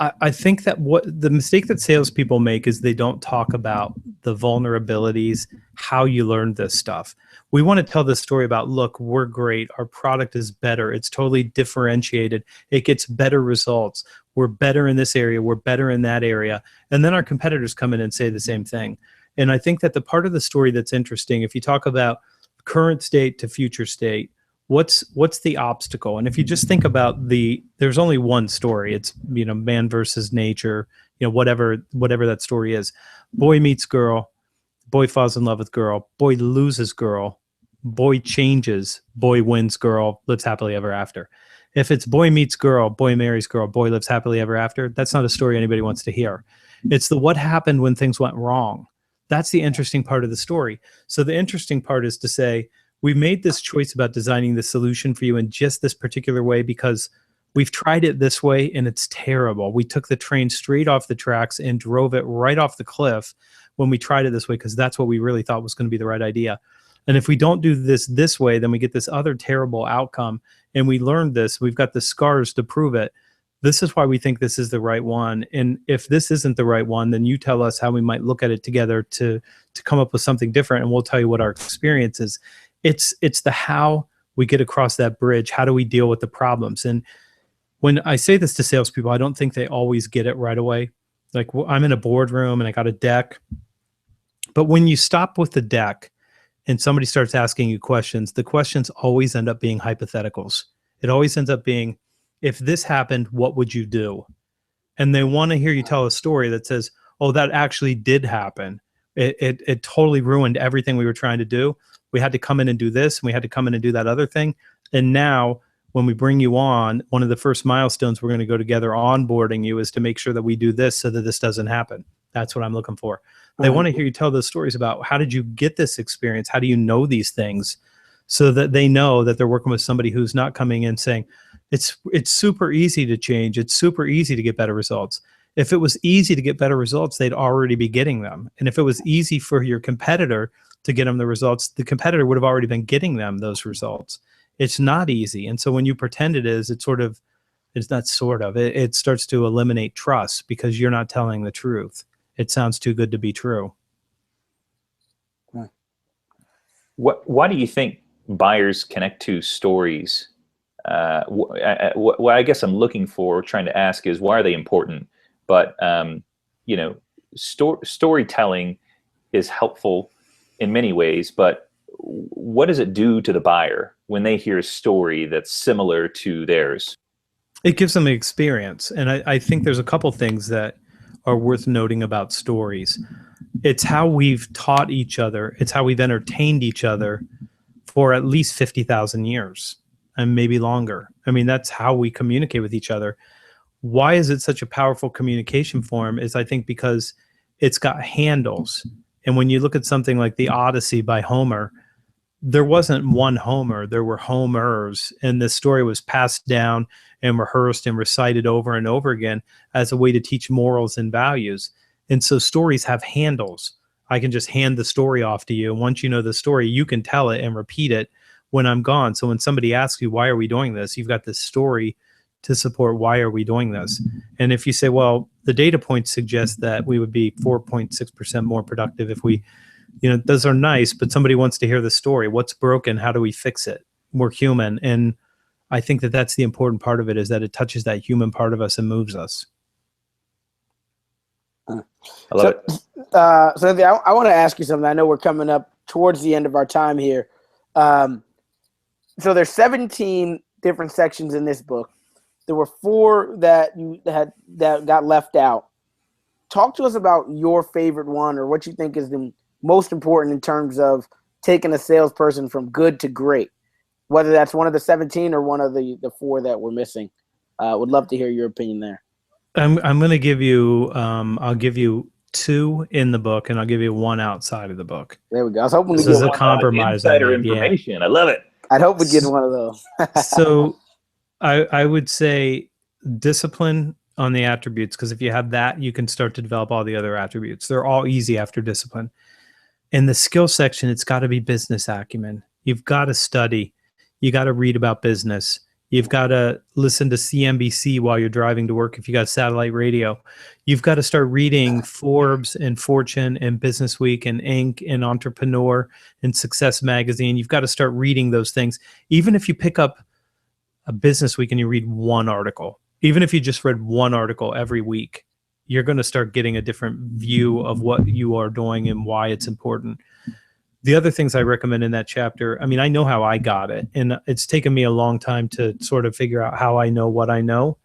I think that what the mistake that salespeople make is they don't talk about the vulnerabilities, how you learned this stuff. We want to tell this story about, look, we're great. Our product is better. It's totally differentiated. It gets better results. We're better in this area. We're better in that area. And then our competitors come in and say the same thing. And I think that the part of the story that's interesting, if you talk about current state to future state, what's the obstacle? And if you just think about there's only one story. It's, man versus nature, whatever that story is. Boy meets girl. Boy falls in love with girl. Boy loses girl. Boy changes. Boy wins girl. Lives happily ever after. If it's boy meets girl, boy marries girl, boy lives happily ever after, that's not a story anybody wants to hear. It's the what happened when things went wrong. That's the interesting part of the story. So the interesting part is to say, we made this choice about designing the solution for you in just this particular way because we've tried it this way and it's terrible. We took the train straight off the tracks and drove it right off the cliff when we tried it this way because that's what we really thought was going to be the right idea. And if we don't do this way, then we get this other terrible outcome. And we learned this. We've got the scars to prove it. This is why we think this is the right one. And if this isn't the right one, then you tell us how we might look at it together to come up with something different. And we'll tell you what our experience is. It's the how we get across that bridge. How do we deal with the problems? And when I say this to salespeople, I don't think they always get it right away. Like, I'm in a boardroom and I got a deck. But when you stop with the deck, and somebody starts asking you questions, the questions always end up being hypotheticals. It always ends up being, if this happened, what would you do? And they want to hear you tell a story that says, oh, that actually did happen. It totally ruined everything we were trying to do. We had to come in and do this, and we had to come in and do that other thing. And now when we bring you on, one of the first milestones we're going to go together onboarding you is to make sure that we do this so that this doesn't happen. That's what I'm looking for. They want to hear you tell those stories about how did you get this experience? How do you know these things? So that they know that they're working with somebody who's not coming in saying, it's super easy to change. It's super easy to get better results. If it was easy to get better results, they'd already be getting them. And if it was easy for your competitor to get them the results, the competitor would have already been getting them those results. It's not easy. And so when you pretend it is, it starts to eliminate trust because you're not telling the truth. It sounds too good to be true. Why do you think buyers connect to stories? What I guess I'm looking for, trying to ask is, why are they important? But, storytelling is helpful in many ways, but what does it do to the buyer when they hear a story that's similar to theirs? It gives them the experience. And I think there's a couple things that are worth noting about stories. it's how we've taught each other. It's how we've entertained each other for at least 50,000 years and maybe longer. I mean, that's how we communicate with each other. Why is it such a powerful communication form is I think because it's got handles. And when you look at something like the Odyssey by Homer, there wasn't one Homer, there were Homers, and this story was passed down and rehearsed and recited over and over again as a way to teach morals and values. And so stories have handles. I can just hand the story off to you. And once you know the story, you can tell it and repeat it when I'm gone. So when somebody asks you, why are we doing this? You've got this story to support why are we doing this. And if you say, well, the data points suggest that we would be 4.6% more productive if we, those are nice, but somebody wants to hear the story. What's broken? How do we fix it? We're human. And I think that that's the important part of it, is that it touches that human part of us and moves us. I love it. So I want to ask you something. I know we're coming up towards the end of our time here. So there's 17 different sections in this book. There were 4 that got left out. Talk to us about your favorite one, or what you think is the most important in terms of taking a salesperson from good to great, whether that's one of the 17 or one of the 4 that we're missing. Would love to hear your opinion there. I'm going to give you, I'll give you 2 in the book, and I'll give you 1 outside of the book. There we go. I was hoping this is a compromise. Insider information. Yeah. I love it. I'd hope we'd get one of those. So I would say discipline on the attributes, because if you have that, you can start to develop all the other attributes. They're all easy after discipline. In the skill section, it's got to be business acumen. You've got to study. You got to read about business. You've got to listen to CNBC while you're driving to work if you got satellite radio. You've got to start reading Forbes and Fortune and Business Week and Inc. and Entrepreneur and Success Magazine. You've got to start reading those things. Even if you pick up a Business Week and you read 1 article, even if you just read 1 article every week, you're going to start getting a different view of what you are doing and why it's important. The other things I recommend in that chapter, I mean, I know how I got it, and it's taken me a long time to sort of figure out how I know what I know.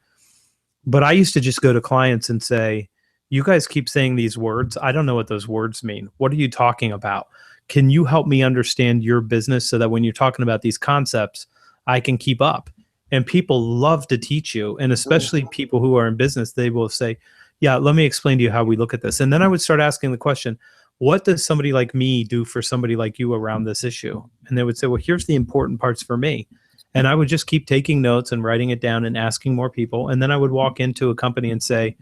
But I used to just go to clients and say, you guys keep saying these words. I don't know what those words mean. What are you talking about? Can you help me understand your business so that when you're talking about these concepts, I can keep up? And people love to teach you, and especially people who are in business, they will say, yeah, let me explain to you how we look at this. And then I would start asking the question, what does somebody like me do for somebody like you around this issue? And they would say, well, here's the important parts for me. And I would just keep taking notes and writing it down and asking more people. And then I would walk into a company and say,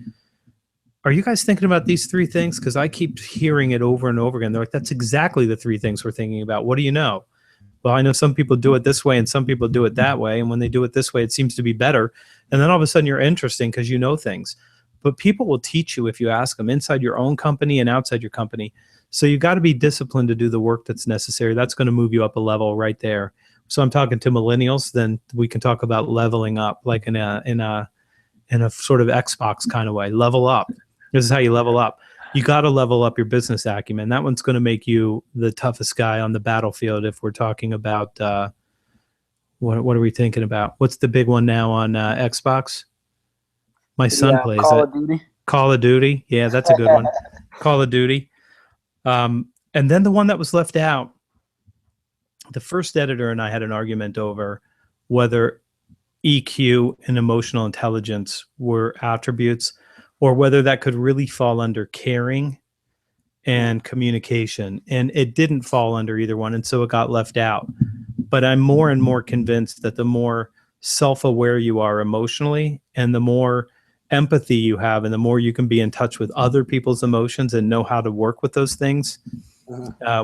are you guys thinking about these 3 things? Because I keep hearing it over and over again. They're like, that's exactly the 3 things we're thinking about. What do you know? Well, I know some people do it this way and some people do it that way. And when they do it this way, it seems to be better. And then all of a sudden you're interesting because you know things. But people will teach you if you ask them, inside your own company and outside your company. So you've got to be disciplined to do the work that's necessary. That's going to move you up a level right there. So I'm talking to millennials, then we can talk about leveling up, like in a sort of Xbox kind of way. Level up. This is how you level up. You got to level up your business acumen. That one's going to make you the toughest guy on the battlefield. If we're talking about what are we thinking about? What's the big one now on Xbox? My son plays Call it. of Duty. Call of Duty. Yeah, that's a good one. Call of Duty. And then the one that was left out, the first editor and I had an argument over whether EQ and emotional intelligence were attributes, or whether that could really fall under caring and communication. And it didn't fall under either one, and so it got left out. But I'm more and more convinced that the more self-aware you are emotionally, and the more empathy you have, and the more you can be in touch with other people's emotions and know how to work with those things.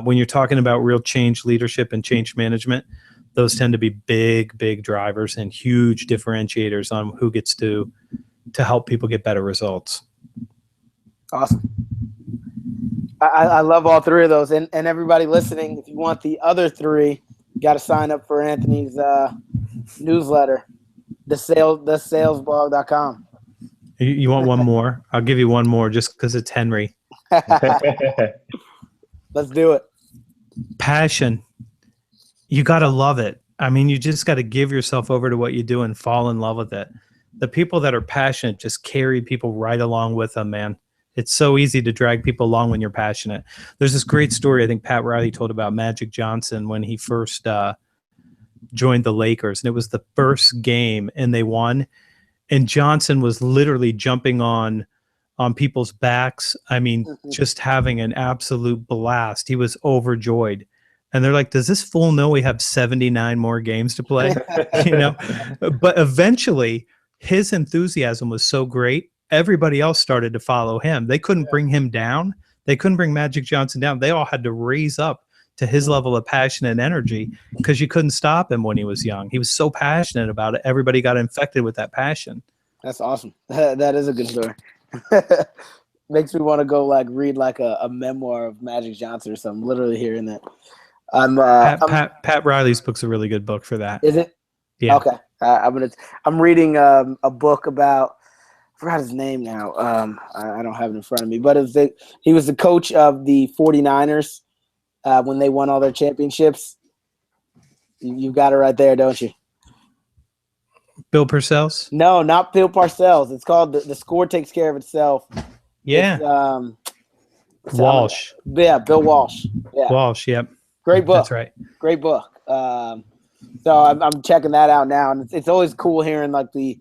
When you're talking about real change leadership and change management, those tend to be big drivers and huge differentiators on who gets to help people get better results. Awesome. I love all 3 of those. And everybody listening, if you want the other 3, you got to sign up for Anthony's newsletter, thesalesblog.com. You want one more? I'll give you one more just because it's Henry. Let's do it. Passion. You got to love it. I mean, you just got to give yourself over to what you do and fall in love with it. The people that are passionate just carry people right along with them, man. It's so easy to drag people along when you're passionate. There's this great story I think Pat Riley told about Magic Johnson when he first joined the Lakers, and it was the first game and they won, and Johnson was literally jumping on people's backs. I mean, just having an absolute blast. He was overjoyed. And they're like, does this fool know we have 79 more games to play? You know, but eventually his enthusiasm was so great, everybody else started to follow him. They couldn't bring him down. They couldn't bring Magic Johnson down. They all had to raise up to his level of passion and energy because you couldn't stop him when he was young. He was so passionate about it. Everybody got infected with that passion. That's awesome. That is a good story. Makes me want to go like read like a memoir of Magic Johnson or something. Literally hearing that. Pat Riley's book's a really good book for that. Is it? Yeah. Okay. I'm reading a book about, I forgot his name now. I don't have it in front of me, but he was the coach of the 49ers when they won all their championships. You got it right there, don't you? Bill Parcells? No, not Bill Parcells. It's called The Score Takes Care of Itself. Yeah. It's, Walsh. Yeah, Bill Walsh. Yeah. Walsh, yep. Great book. That's right. Great book. So I'm checking that out now, and it's always cool hearing like the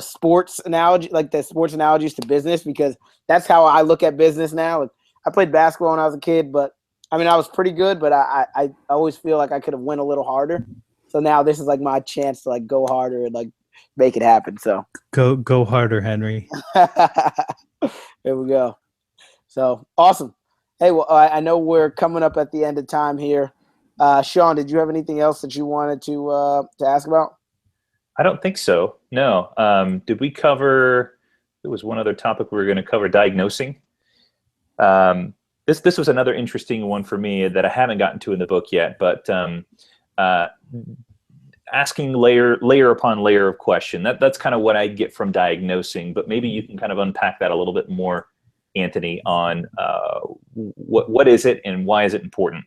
sports analogy, like the sports analogies to business, because that's how I look at business now. Like, I played basketball when I was a kid, but I mean I was pretty good, but I always feel like I could have went a little harder. So now this is like my chance to like go harder and like make it happen. So go harder, Henry. There we go. So awesome. Hey, well, I know we're coming up at the end of time here. Sean, did you have anything else that you wanted to ask about? I don't think so. No. Did we cover? There was one other topic we were going to cover: diagnosing. This was another interesting one for me that I haven't gotten to in the book yet, but asking layer upon layer of question. That's kind of what I get from diagnosing. But maybe you can kind of unpack that a little bit more, Anthony, on what is it and why is it important?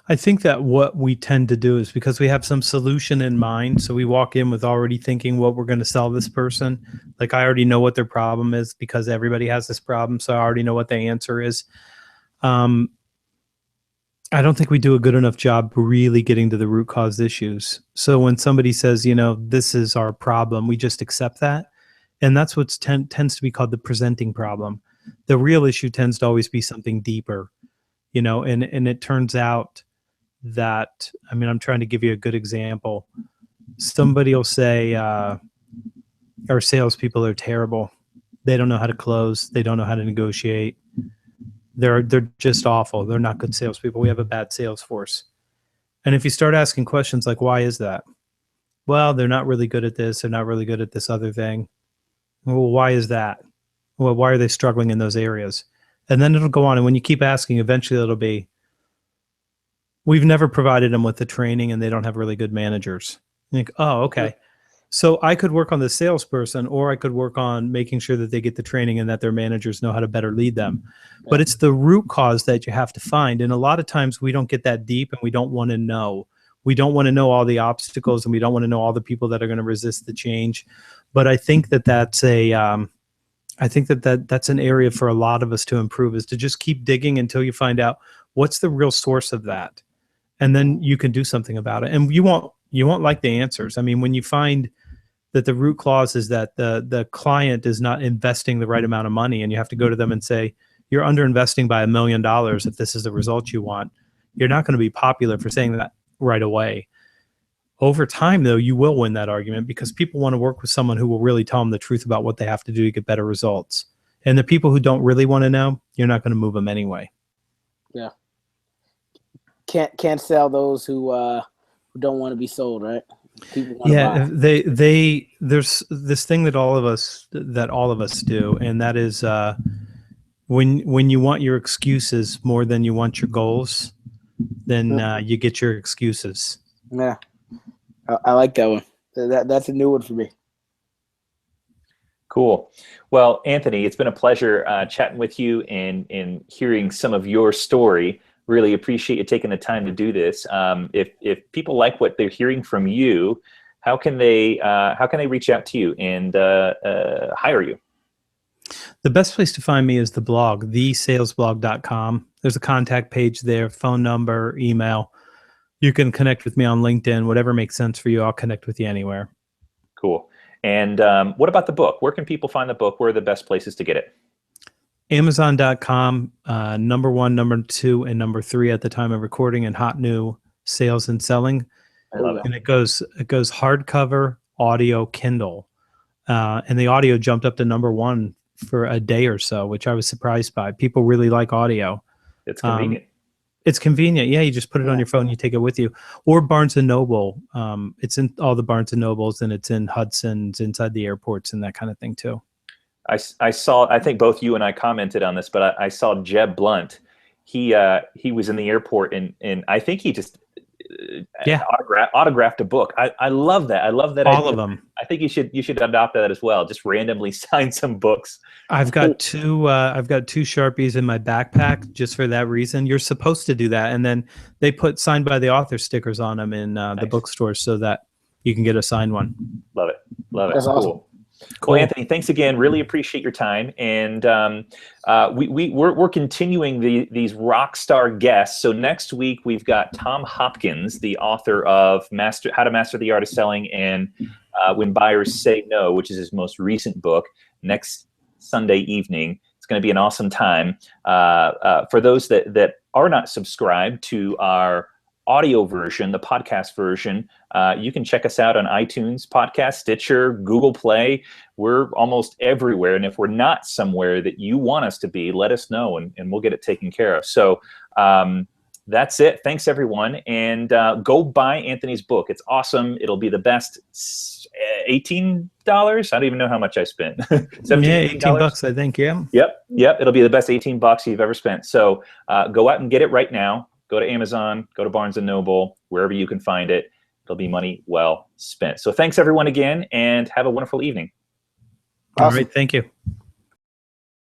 I think that what we tend to do is because we have some solution in mind. So we walk in with already thinking what we're going to sell this person. Like I already know what their problem is because everybody has this problem. So I already know what the answer is. I don't think we do a good enough job really getting to the root cause issues. So when somebody says, you know, this is our problem, we just accept that. And that's what tends to be called the presenting problem. The real issue tends to always be something deeper, you know, and it turns out that, I mean, I'm trying to give you a good example. Somebody will say, our salespeople are terrible. They don't know how to close. They don't know how to negotiate. They're just awful. They're not good salespeople. We have a bad sales force. And if you start asking questions like, why is that? Well, they're not really good at this. They're not really good at this other thing. Well, why is that? Well, why are they struggling in those areas? And then it'll go on. And when you keep asking, eventually it'll be, we've never provided them with the training and they don't have really good managers. You think, oh, okay. So I could work on the salesperson, or I could work on making sure that they get the training and that their managers know how to better lead them. Yeah. But it's the root cause that you have to find. And a lot of times we don't get that deep and we don't want to know. We don't want to know all the obstacles and we don't want to know all the people that are going to resist the change. But I think that that's that's an area for a lot of us to improve, is to just keep digging until you find out what's the real source of that. And then you can do something about it. And you won't like the answers. I mean, when you find that the root cause is that the client is not investing the right amount of money, and you have to go to them and say, you're underinvesting by $1 million if this is the result you want, you're not going to be popular for saying that right away. Over time, though, you will win that argument because people want to work with someone who will really tell them the truth about what they have to do to get better results. And the people who don't really want to know, you're not going to move them anyway. Yeah. Can't sell those who don't want to be sold, right? People want to buy. There's this thing that all of us do, and that is when you want your excuses more than you want your goals, then you get your excuses. Yeah, I like that one. That's a new one for me. Cool. Well, Anthony, it's been a pleasure chatting with you and hearing some of your story. Really appreciate you taking the time to do this. If people like what they're hearing from you, how can they reach out to you and hire you? The best place to find me is the blog, thesalesblog.com. There's a contact page there, phone number, email. You can connect with me on LinkedIn, whatever makes sense for you. I'll connect with you anywhere. Cool. And what about the book? Where can people find the book? Where are the best places to get it? Amazon.com, number 1, number 2, and number 3 at the time of recording in hot new sales and selling. I love it. And it goes hardcover, audio, Kindle. And the audio jumped up to number 1 for a day or so, which I was surprised by. People really like audio. It's convenient. It's convenient. Yeah, you just put it on your phone, you take it with you. Or Barnes & Noble. It's in all the Barnes & Nobles, and it's in Hudson's, inside the airports, and that kind of thing too. I saw, I think both you and I commented on this, but I saw Jeb Blunt. He was in the airport, and I think he just autographed a book. I love that. I love that. All of them. I think you should adopt that as well. Just randomly sign some books. I've got two Sharpies in my backpack just for that reason. You're supposed to do that, and then they put signed by the author stickers on them in the bookstores so that you can get a signed one. Love it. Love it. That's awesome. Cool. Well, Anthony, thanks again. Really appreciate your time, and we're continuing these rock star guests. So next week we've got Tom Hopkins, the author of How to Master the Art of Selling and When Buyers Say No, which is his most recent book. Next Sunday evening, it's going to be an awesome time. For those that are not subscribed to our audio version, the podcast version, you can check us out on iTunes, Podcast, Stitcher, Google Play. We're almost everywhere. And if we're not somewhere that you want us to be, let us know, and we'll get it taken care of. So that's it. Thanks, everyone. And go buy Anthony's book. It's awesome. It'll be the best. $18? I don't even know how much I spent. Yeah, $18, I think. Yeah. Yep. It'll be the best $18 you've ever spent. So go out and get it right now. Go to Amazon, go to Barnes & Noble, wherever you can find it. It'll be money well spent. So thanks, everyone, again, and have a wonderful evening. Awesome. All right. Thank you.